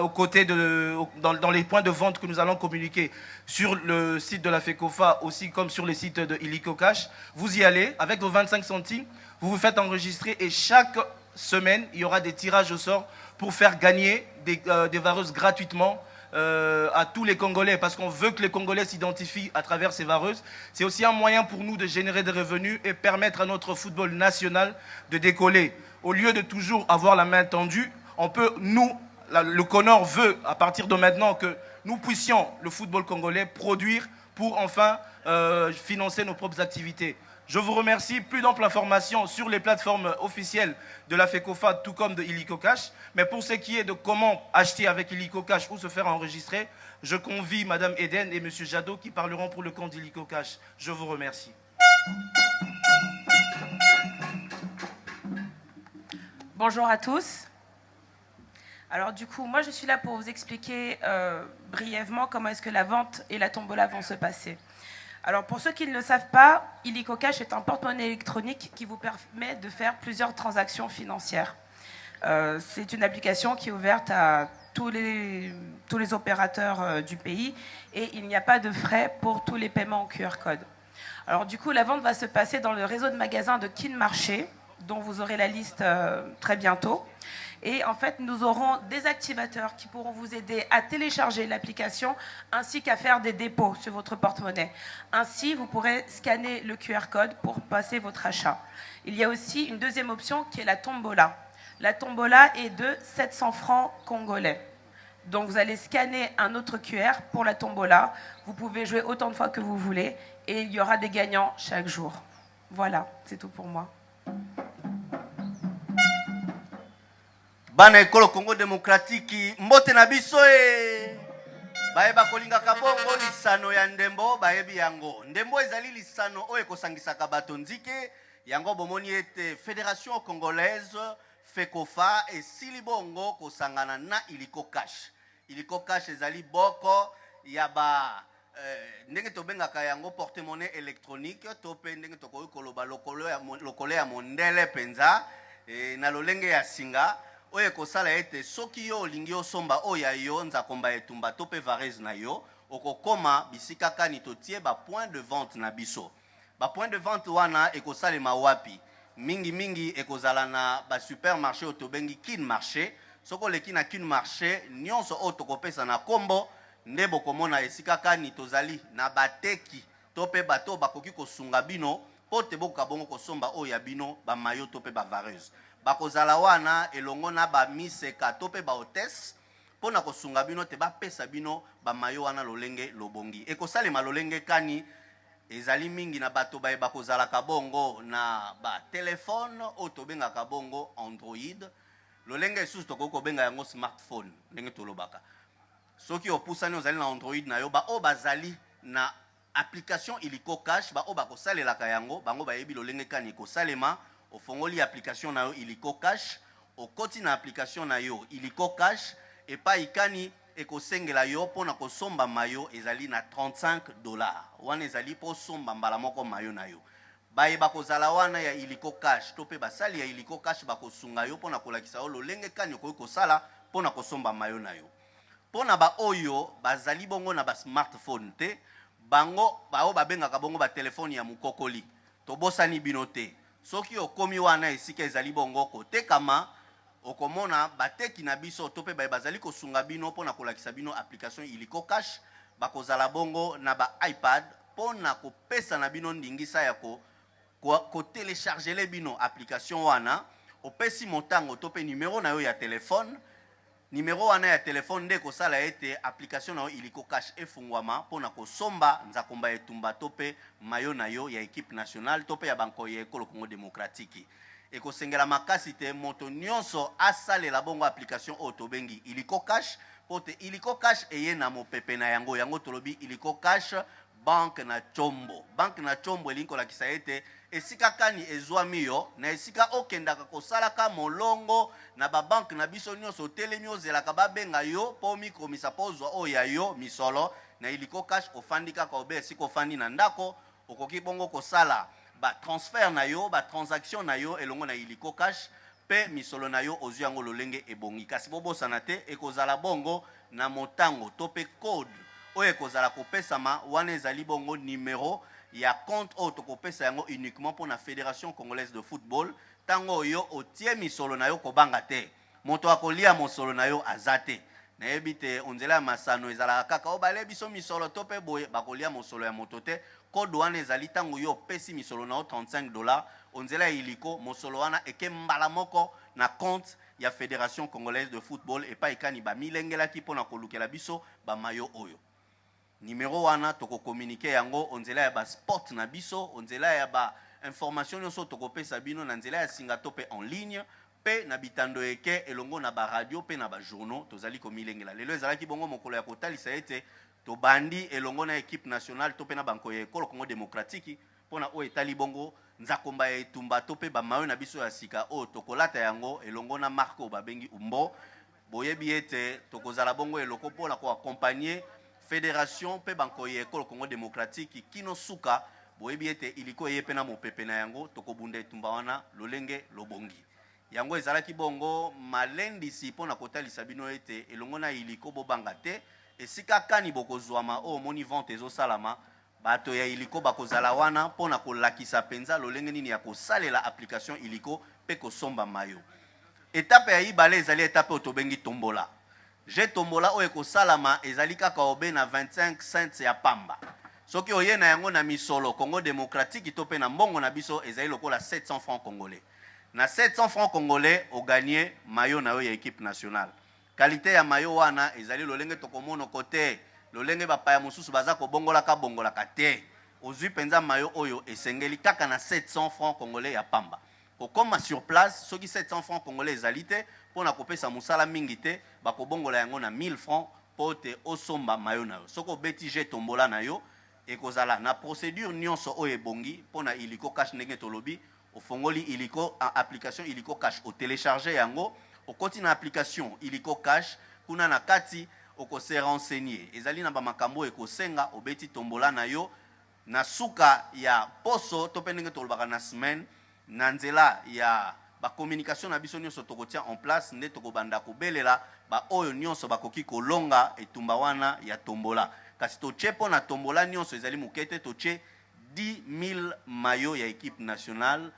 aux côtés dans les points de vente que nous allons communiquer sur le site de la FECOFA, aussi comme sur le site de Illico Cash. Vous y allez, avec vos 25 centimes, vous vous faites enregistrer et chaque semaine, il y aura des tirages au sort pour faire gagner des vareuses gratuitement à tous les Congolais, parce qu'on veut que les Congolais s'identifient à travers ces vareuses. C'est aussi un moyen pour nous de générer des revenus et permettre à notre football national de décoller. Au lieu de toujours avoir la main tendue, on peut, le CONOR veut, à partir de maintenant, que nous puissions, le football congolais, produire pour enfin financer nos propres activités. Je vous remercie. Plus d'ample information sur les plateformes officielles de la FECOFA, tout comme de Illico Cash. Mais pour ce qui est de comment acheter avec Illico Cash ou se faire enregistrer, je convie Mme Eden et M. Jadot qui parleront pour le compte d'Illico Cash. Je vous remercie. Bonjour à tous. Alors du coup, moi je suis là pour vous expliquer brièvement comment est-ce que la vente et la tombola vont se passer. Alors pour ceux qui ne le savent pas, Illico Cash est un porte-monnaie électronique qui vous permet de faire plusieurs transactions financières. C'est une application qui est ouverte à tous les opérateurs du pays et il n'y a pas de frais pour tous les paiements en QR code. Alors du coup, la vente va se passer dans le réseau de magasins de Kin Marché, dont vous aurez la liste très bientôt. Et en fait, nous aurons des activateurs qui pourront vous aider à télécharger l'application ainsi qu'à faire des dépôts sur votre porte-monnaie. Ainsi, vous pourrez scanner le QR code pour passer votre achat. Il y a aussi une deuxième option qui est la tombola. La tombola est de 700 francs congolais. Donc, vous allez scanner un autre QR pour la tombola. Vous pouvez jouer autant de fois que vous voulez et il y aura des gagnants chaque jour. Voilà, c'est tout pour moi. Bana ekolo Congo démocratique mbote na biso bayeba kolingaka bongo lisano ya ndembo bayebi yango ndembo ezali lisano oyo ekosangisaka bato nzike yango bomoni ete Fédération Congolaise FECOFA esili bongo kosangana na Illico Cash. Illico Cash ezali boko ya ba ndenge tobengaka yango porte-monnaie électronique to pe ndenge tokoki koloba lokolo ya mondele penza na lolenge ya singa oye kosala ete soki yo olingi osomba oya yo nzakomba etumba to pe varese na yo okokoma bisika kani totie ba point de vente na biso. Ba point de vente wana ekosalema wapi? Mingi ekozala na ba supermarché otobengi Kin Marché. Soko leki na Kin Marché nyonso otokopesa na kombo nde bokomona esika kani tozali na bateki to pe bato bakoki kosunga bino po te boka bongo kosomba oya bino ba mayo to pe ba varese. bakozala wana elongo na ba miseka to pe ba hôtesse pona kosunga bino te bapesa bino ba mayo wana lolenge lobongi ekosalema lolenge kani ezali mingi na bato bayeba kozalaka bongo na ba telefone oyo tobengaka bongo Android lolenge esusu tokoki kobenga yango smartphone ndenge tolobaka soki opusani ozali na Android na yo baoyo bazali na application iliko cash baoyo bakosalelaka yango bango bayebi lolenge kani ekosalema ofongoli application na yo iliko cash okoti na application na yo iliko cash epai kani ekosengela yo mpona kosomba mayo ezali na $35 wana ezali mpo somba mbala moko mayo na yo bayeba kozala wana ya iliko cash to mpe basali ya iliko cash bakosunga yo mpona kolakisa yo lolenge kani okoki kosala mpona kosomba mayo na yo mpona baoyo bazali bongo na basmartphone te bango baoyo babengaka bongo batelefone ya mokokoli tobosani bino te soki okomi wana esika ezali bongo kotekama okomona bateki na biso to pe bazali kosunga bino mpona kolakisa bino application iliko cash bakozala bongo na ba iPad mpona kopesa na bino ndingisa ya kotelechargele bino application wana opesi motango to pe numero na yo ya telefone numero wana ya telefone nde kosala ete application na yo iliko cash efungwama mpona kosomba nzakomba etumba to pe mayo na yo ya équipe nationale to pe ya banko ya ekolo Congo démocratique ekosengela makasi te moto nyonso asalela bongo application oyo tobengi iliko cash pote iliko cash eye na mopepe na yango tolobi iliko cash banque na chombo elingi kolakisa ete esika kani ezwami yo na esika okendaka kosalaka molongo na babanke na biso nyonso otelemi ozelaka babenga yo mpo mikomisa mpo ozwa oyo ya yo misolo na iliko cash ofandi kaka obe esika ofandi na ndako okoki bongo kosala ba transfert na yo ba transaction na yo elongo na iliko cash pe misolo na yo ozwi yango lolenge ebongi kasi bobosana te ekozala bongo na motango to pe code oyo ekozala kopesama wana ezali bongo numero ya compte oyo tokopesa yango uniquement pour la Fédération Congolaise de Football tango oyo otie misolo na yo kobanga te moto akolia mosolo na yo azate na ebite onzela masano ezala kaka o bale biso misolo to pe boye bakolia mosolo ya moto te code wana ezali tango yo pesi misolo na yo $35 onzela iliko mosolo wana eke mbala moko na compte ya Fédération Congolaise de Football et pas ikani ba milengelaki pona kolukela biso ba mayo oyo numéro wana toko communiquer yango onzela ya ba sport na biso onzela ya ba information nyonso toko pesa bino na nzela ya singa to pe en ligne pe na bitando eke elongo na ba radio pe na ba journaux tozali komilengela lelo ezalaki bongo mokolo ya kotalisa ete to bandi elongo na équipe nationale to pe na banko ya ekolo Congo démocratique pona o etali bongo nzakomba ya etumba to pe ba mayo na biso ya sika o tokolata yango elongo na marque babengi umbo boyebi ete tokozala bongo eloko pona ko accompagner Fédération pe banko ya ekolo Congo démocratique kino suka boyebi ete iliko yepe na mopepe na yango tokobunda etumba wana lolenge lobongi yango ezalaki bongo malendisi pona kotalisa bino ete elongo na iliko bobanga te esika kani bokozwama o moni vente ezosalama bato ya iliko bakozala wana pona kolakisa penza lolenge nini ya kosalela application iliko pe kosomba mayo etape ya ibale ezali etape otobengi tombola je tombola oyo ekosalama ezali kaka obe na 25 cents ya pamba soki oye na yango na misolo Congo démocratique to pe na mbongo na biso ezali lokola 700 francs congolais na 700 francs congolais o gagner mayo na yo ya équipe nationale qualité ya mayo wana ezali lolenge tokomono kote lolenge bapaya mosusu baza kobongolaka te ozwi penza mayo oyo esengeli kaka na 700 francs congolais ya pamba kokoma sur place soki 700 francs congolais ezali te pona kopesa musala mingi te bakobongola yango na 1000 francs pote osomba mayo na yo soko beti je tombola na yo ekozala na procédure nyonso oyo ebongi pona iliko cash ndenge tolobi ofongoli iliko application iliko cash o télécharger yango okoti na application iliko cash kuna na kati okose renseigner ezali na ba makambo ekosenga obeti tombola na yo na suka ya poso to pe ndenge tolobaka na semaine na nzela ya ba communication na biso nyonso tokotia en place nde tokobanda kobelela ba oyo nyonso bakoki kolonga etumba wana ya tombola kasi toche po na tombola nyonso ezali mukete toche 10,000 mayo ya équipe nationale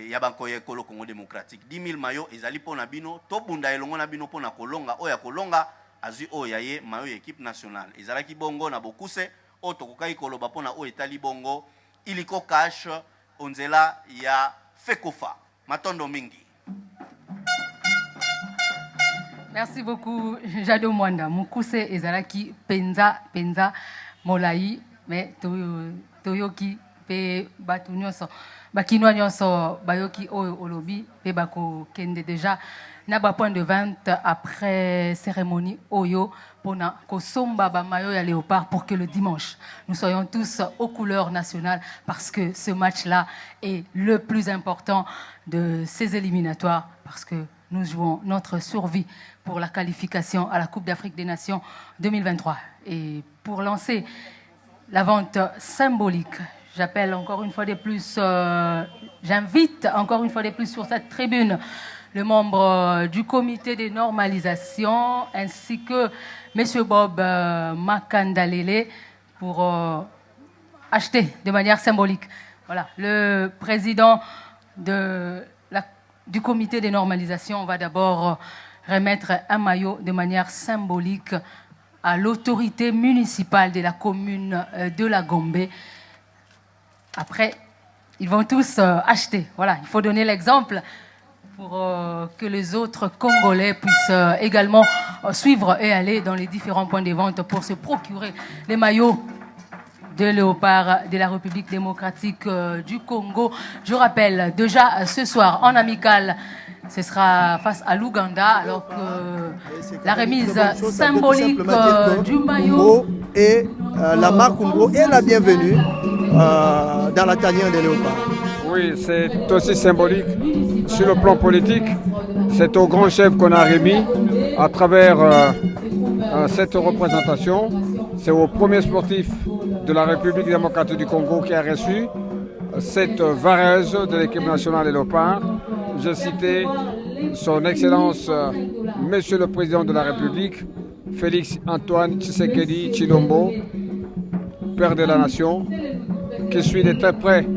ya banko ya ekolo Congo démocratique 10,000 mayo ezali po na bino to bunda elongo na bino po na kolonga oya kolonga azui oyo ya ye mayo ya équipe nationale ezalaki bongo na bokuse o tokokai koloba po na o etali bongo iliko cash onzela ya fekofa matondo mingi Merci beaucoup, Jado Mwanda. Mukuse ezalaki penza molai, mais toyoki pe batu nyonso bakinwa nyonso bayoki oyo olobi pe bako kende déjà na ba point de vente après cérémonie oyo pona kosomba ba maillot ya Léopard pour que le dimanche nous soyons tous aux couleurs nationales parce que ce match-là est le plus important de ces éliminatoires parce que nous jouons notre survie pour la qualification à la Coupe d'Afrique des Nations 2023 et pour lancer la vente symbolique. J'appelle encore une fois de plus, j'invite encore une fois de plus sur cette tribune le membre du comité de normalisation ainsi que M. Bob Makandalele pour acheter de manière symbolique. Voilà, le président du comité de normalisation va d'abord remettre un maillot de manière symbolique à l'autorité municipale de la commune de la Gombe. Après, ils vont tous acheter. Voilà, il faut donner l'exemple pour que les autres Congolais puissent également suivre et aller dans les différents points de vente pour se procurer les maillots de Léopard de la République démocratique du Congo. Je rappelle, déjà ce soir, en amical, ce sera face à l'Ouganda, alors que la remise symbolique du maillot et la marque Umbro est la bienvenue dans la tanière des Léopards. Oui, c'est aussi symbolique sur le plan politique. C'est au grand chef qu'on a remis à travers cette représentation. C'est au premier sportif de la République démocratique du Congo qui a reçu cette vareuse de l'équipe nationale des Léopards. Je citais son Excellence, Monsieur le Président de la République, Félix Antoine Tshisekedi Tshilombo, Père de la Nation, qui suit de très près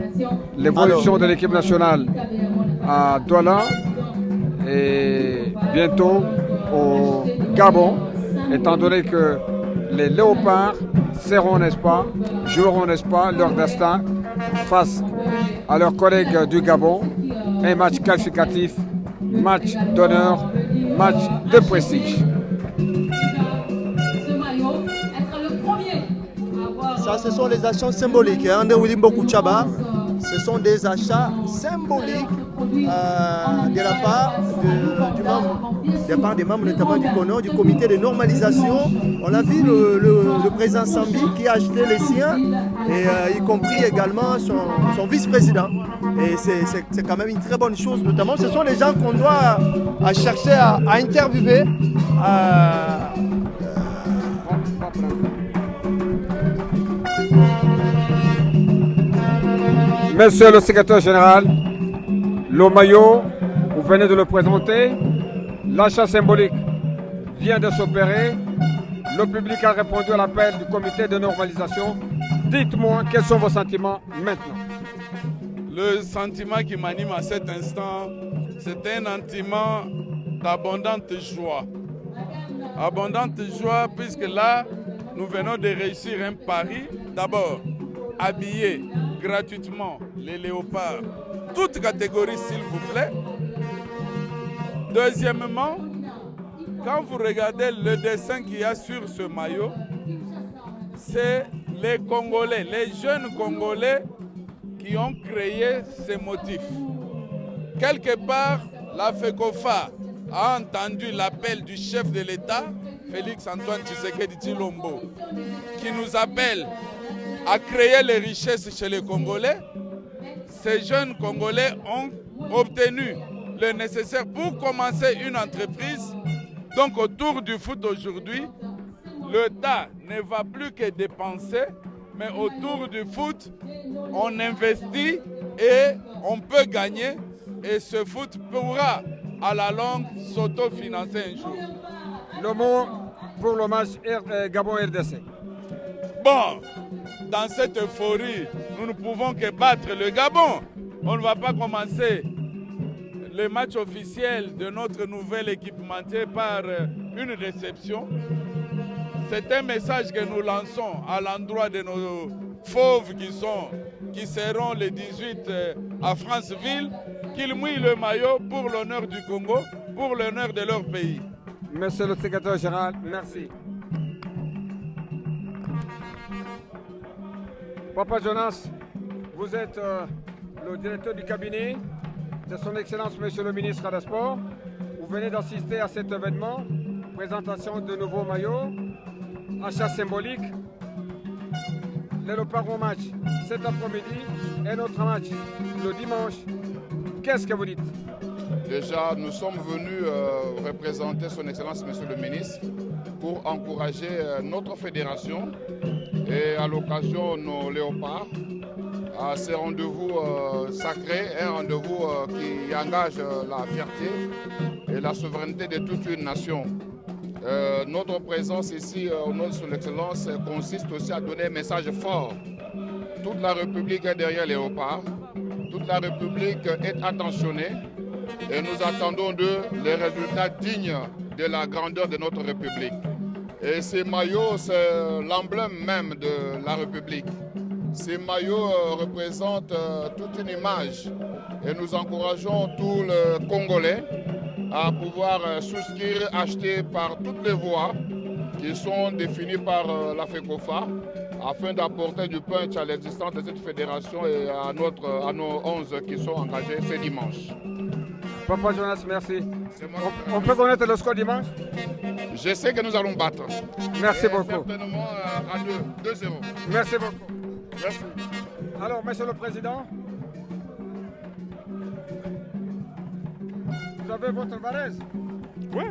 l'évolution de l'équipe nationale à Douala et bientôt au Gabon, étant donné que les Léopards seront, n'est-ce pas, joueront, n'est-ce pas, leur destin face à leurs collègues du Gabon. Un match qualificatif, match d'honneur, match de prestige. Ça, ce sont les achats symboliques. Ce sont des achats symboliques de la part des membres notamment du CONOR, du comité de normalisation. On a vu le président Sambi qui a acheté les siens, et y compris également son vice-président. Et c'est quand même une très bonne chose, notamment ce sont les gens qu'on doit chercher à interviewer. Monsieur le secrétaire général, le maillot, vous venez de le présenter, l'achat symbolique vient de s'opérer, le public a répondu à l'appel du comité de normalisation. Dites-moi quels sont vos sentiments maintenant. Le sentiment qui m'anime à cet instant, c'est un sentiment d'abondante joie. Abondante joie puisque là, nous venons de réussir un pari. D'abord, habiller gratuitement les léopards, toutes catégories s'il vous plaît. Deuxièmement, quand vous regardez le dessin qu'il y a sur ce maillot, c'est les Congolais, les jeunes Congolais qui ont créé ces motifs. Quelque part, la FECOFA a entendu l'appel du chef de l'État, Félix Antoine Tshisekedi Tshilombo, qui nous appelle à créer les richesses chez les Congolais. Ces jeunes Congolais ont obtenu le nécessaire pour commencer une entreprise. Donc autour du foot aujourd'hui, l'État ne va plus que dépenser, mais autour du foot, on investit et on peut gagner. Et ce foot pourra, à la longue, s'autofinancer un jour. Le mot pour le match Gabon-RDC. Bon, dans cette euphorie, nous ne pouvons que battre le Gabon. On ne va pas commencer le match officiel de notre nouvel équipementier par une réception. C'est un message que nous lançons à l'endroit de nos fauves qui seront les 18 à Franceville, qu'ils mouillent le maillot pour l'honneur du Congo, pour l'honneur de leur pays. Monsieur le secrétaire général, merci. Papa Jonas, vous êtes le directeur du cabinet de son Excellence Monsieur le ministre des Sports. Vous venez d'assister à cet événement, présentation de nouveaux maillots, achat symbolique. Les Léopards au match cet après-midi et notre match le dimanche. Qu'est-ce que vous dites? Déjà, nous sommes venus représenter son Excellence Monsieur le ministre pour encourager notre fédération et à l'occasion nos léopards à ces rendez-vous sacrés, un rendez-vous qui engage la fierté et la souveraineté de toute une nation. Notre présence ici au nom de son Excellence consiste aussi à donner un message fort. Toute la République est derrière les léopards, toute la République est attentionnée et nous attendons d'eux les résultats dignes de la grandeur de notre République. Et ces maillots, c'est l'emblème même de la République. Ces maillots représentent toute une image et nous encourageons tous les Congolais à pouvoir souscrire, acheter par toutes les voies qui sont définies par la FECOFA afin d'apporter du punch à l'existence de cette fédération et à nos 11 qui sont engagés ce dimanche. Papa Jonas, merci. On peut connaître le score dimanche? Je sais que nous allons battre. Merci beaucoup. Certainement à 2-0. Merci beaucoup. Merci. Alors, Monsieur le Président, vous avez votre varèse? Oui.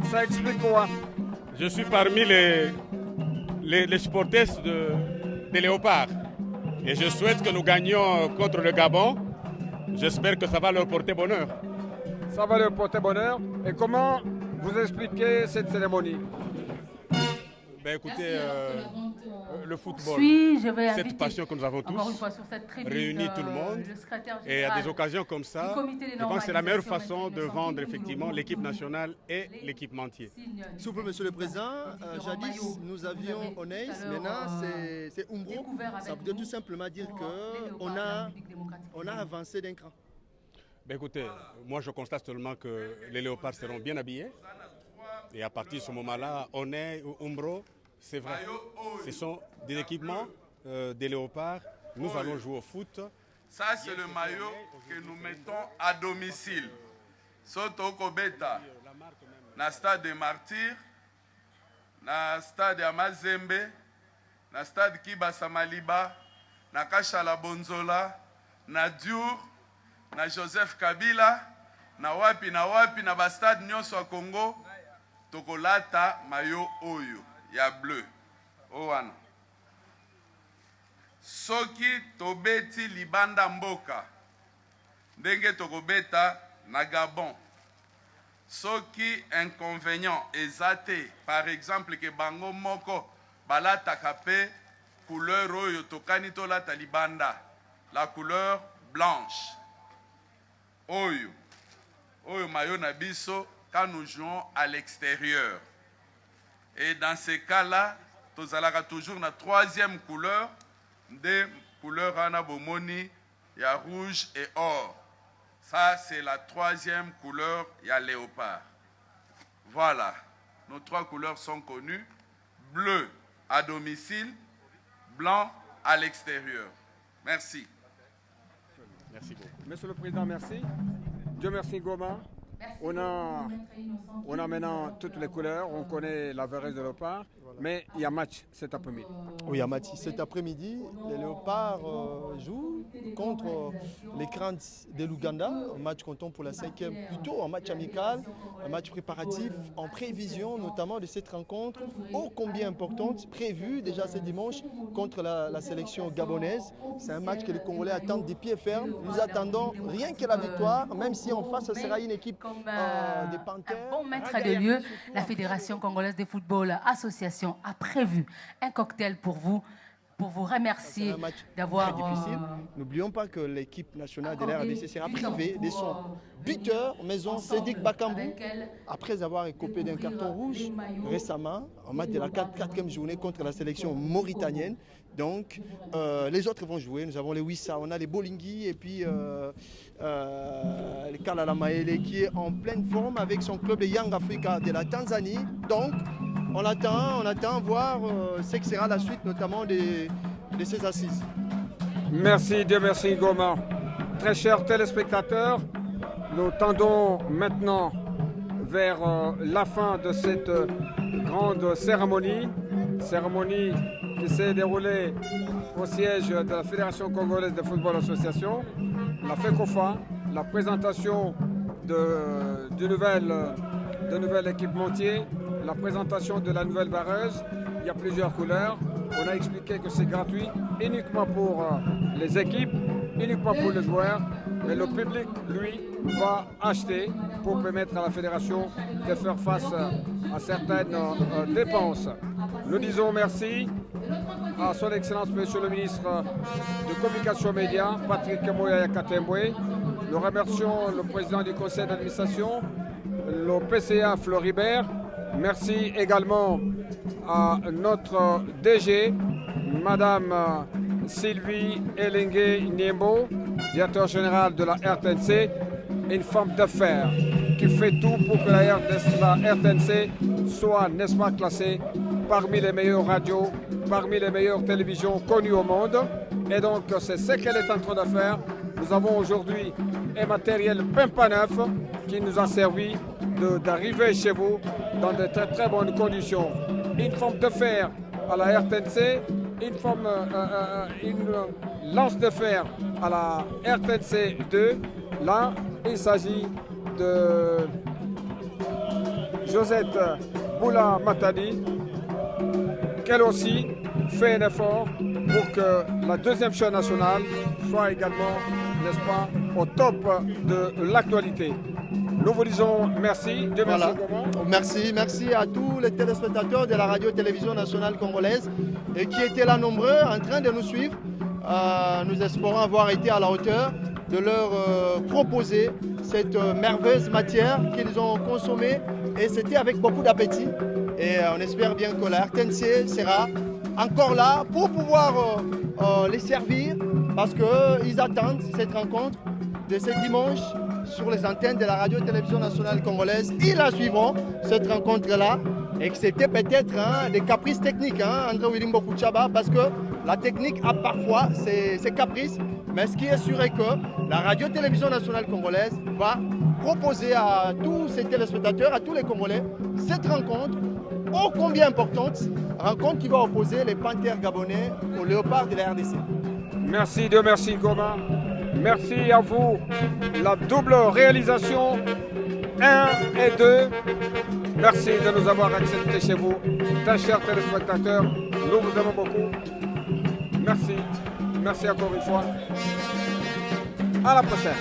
Ça explique quoi? Je suis parmi les supporters des Léopards. Et je souhaite que nous gagnions contre le Gabon. J'espère que ça va leur porter bonheur. Ça va leur porter bonheur. Et comment vous expliquez cette cérémonie? Ben écoutez, le football, cette passion que nous avons tous, réunit tout le monde. Et à des occasions comme ça, je pense que c'est la meilleure façon de vendre effectivement l'équipe nationale et l'équipementier. S'il vous plaît, Monsieur le Président, jadis nous avions Onez, maintenant c'est Umbro. Ça veut tout simplement dire qu'on a avancé d'un cran. Ben écoutez, moi je constate seulement que les léopards seront bien habillés. Et à partir de ce moment-là, Oney ou Umbro, c'est vrai, ce sont des équipements des léopards. Nous allons jouer au foot. Ça, c'est le maillot que nous mettons à domicile. Soto Kobeta, na stade des Martyrs, na stade Amazembe, na stade Kibasa Maliba, na Kashala Bonzola, na Diour, na Joseph Kabila, na wapi na bastade nyonso a Congo. Tokolata mayo oyo ya bleu owana soki tobeti libanda mboka ndenge tokobeta na Gabon soki inconvénient ezate par exemple ke bango moko balataka pe couleur oyo tokani tolata libanda la couleur blanche oyo mayo na biso quand nous jouons à l'extérieur. Et dans ces cas-là, nous allons toujours la troisième couleur, des couleurs anabomoni, il y a rouge et or. Ça, c'est la troisième couleur, il y a léopard. Voilà, nos trois couleurs sont connues. Bleu à domicile, blanc à l'extérieur. Merci. Merci beaucoup. Monsieur le Président, merci. Dieu merci Goma. On a maintenant toutes les couleurs, on connaît la varèse de léopard, mais il y a match cet après-midi. Oui, il y a match cet après-midi. Les léopards jouent contre les Cranes de l'Ouganda, un match comptant pour la 5e, plutôt un match amical, un match préparatif en prévision notamment de cette rencontre ô combien importante, prévue déjà ce dimanche contre la sélection gabonaise. C'est un match que les Congolais attendent des pieds fermes. Nous attendons rien que la victoire, même si en face ce sera une équipe des Panthères. Un bon maître de lieu, la Fédération congolaise de football association a prévu un cocktail pour vous pour vous remercier d'avoir... Très difficile. N'oublions pas que l'équipe nationale de la RDC sera privée de son buteur maison, Cédric Bakambu, après avoir écopé d'un carton rouge récemment, en match de la 4e journée contre la sélection mauritanienne. Donc, les autres vont jouer. Nous avons les Wissa, on a les Bolingui et puis le Kalala Maele qui est en pleine forme avec son club de Young Africa de la Tanzanie. Donc, on attend voir ce que sera la suite, notamment de ces assises. Merci, Dieu merci Goma. Très chers téléspectateurs, nous tendons maintenant vers la fin de cette grande cérémonie qui s'est déroulée au siège de la Fédération congolaise de football association, la FECOFA, la présentation de nouvel équipementier, la présentation de la nouvelle vareuse. Il y a plusieurs couleurs. On a expliqué que c'est gratuit uniquement pour les équipes, uniquement pour les joueurs, mais le public, lui, va acheter pour permettre à la fédération de faire face à certaines dépenses. Nous disons merci à son Excellence Monsieur le ministre de Communication Média, Patrick Moya Katembwe. Nous remercions le président du conseil d'administration, le PCA Floribert. Merci également à notre DG, Madame Sylvie Elengue Niembo, directeur général de la RTNC, une femme d'affaires qui fait tout pour que la RTNC soit, n'est-ce pas, classée parmi les meilleures radios, parmi les meilleures télévisions connues au monde. Et donc, c'est ce qu'elle est en train de faire. Nous avons aujourd'hui un matériel pimpant neuf qui nous a servi d'arriver chez vous dans de très très bonnes conditions. Une forme de fer à la RTNC, une lance de fer à la RTNC 2. Là, il s'agit de Josette Boula Matadi, qu'elle aussi fait un effort pour que la deuxième chaîne nationale soit également, n'est-ce pas, au top de l'actualité. Nous vous disons merci. Dieu merci. Merci à tous les téléspectateurs de la radio-télévision nationale congolaise et qui étaient là nombreux en train de nous suivre. Nous espérons avoir été à la hauteur de leur proposer cette merveilleuse matière qu'ils ont consommée et c'était avec beaucoup d'appétit. Et on espère bien que la RTNC sera encore là pour pouvoir les servir parce qu'ils attendent cette rencontre de ce dimanche sur les antennes de la radio-télévision nationale congolaise. Ils la suivront, cette rencontre-là, et que c'était peut-être des caprices techniques, André Wilimbo Kouchaba, parce que la technique a parfois ses caprices, mais ce qui est sûr est que la radio-télévision nationale congolaise va proposer à tous ses téléspectateurs, à tous les Congolais, cette rencontre, ô combien importante, rencontre qui va opposer les panthères gabonais aux léopards de la RDC. Merci, Dieu merci, Goma. Merci à vous. La double réalisation 1 et 2. Merci de nous avoir acceptés chez vous. Très chers téléspectateurs, nous vous aimons beaucoup. Merci. Merci encore une fois. À la prochaine.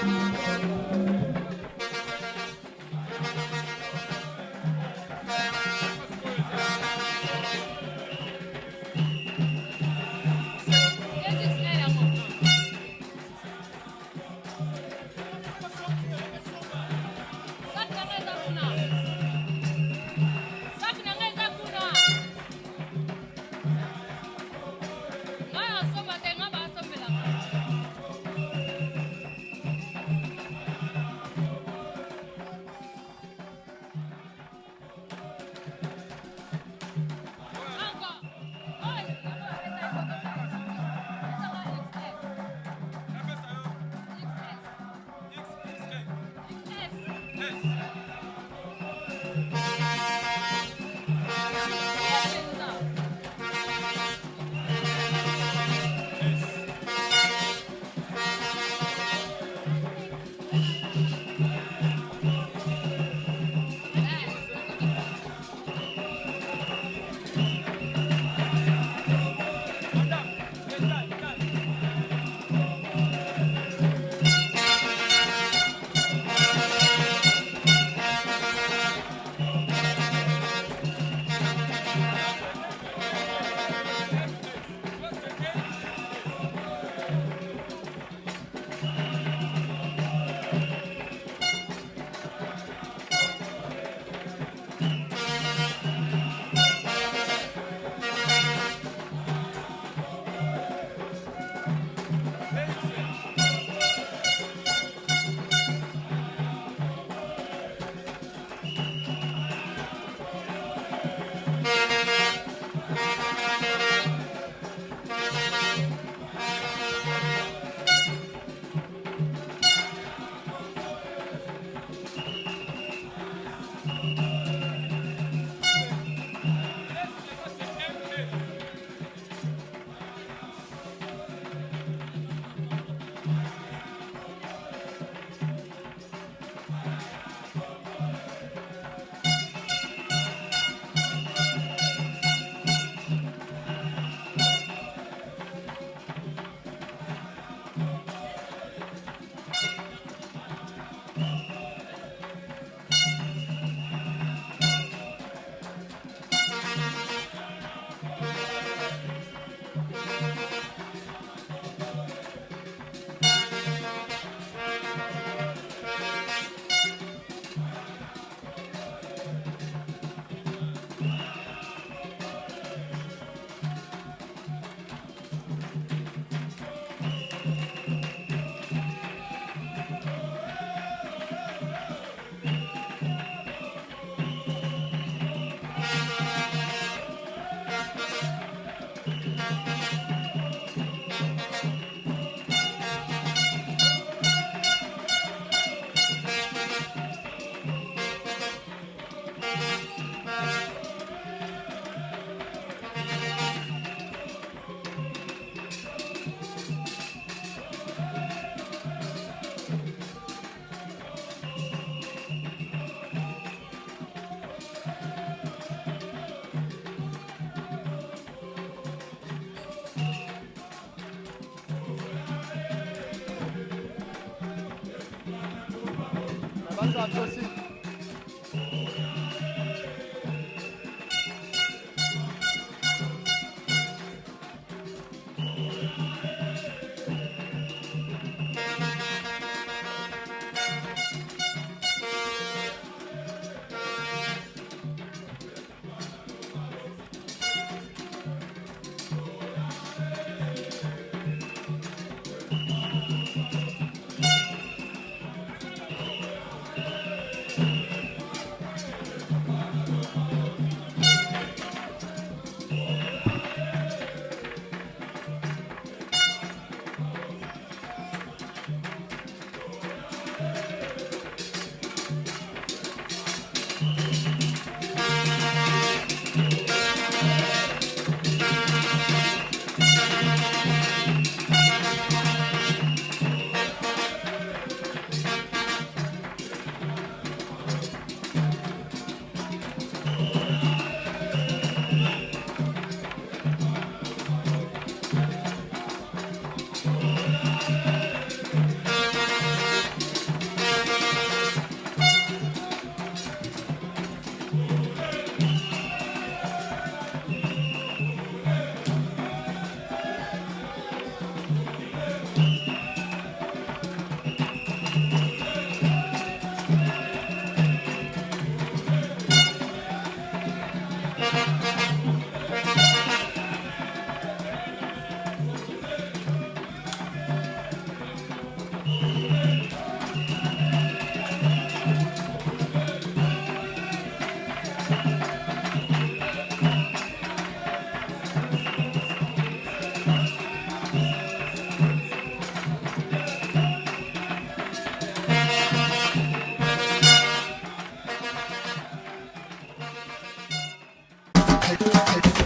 Thank you.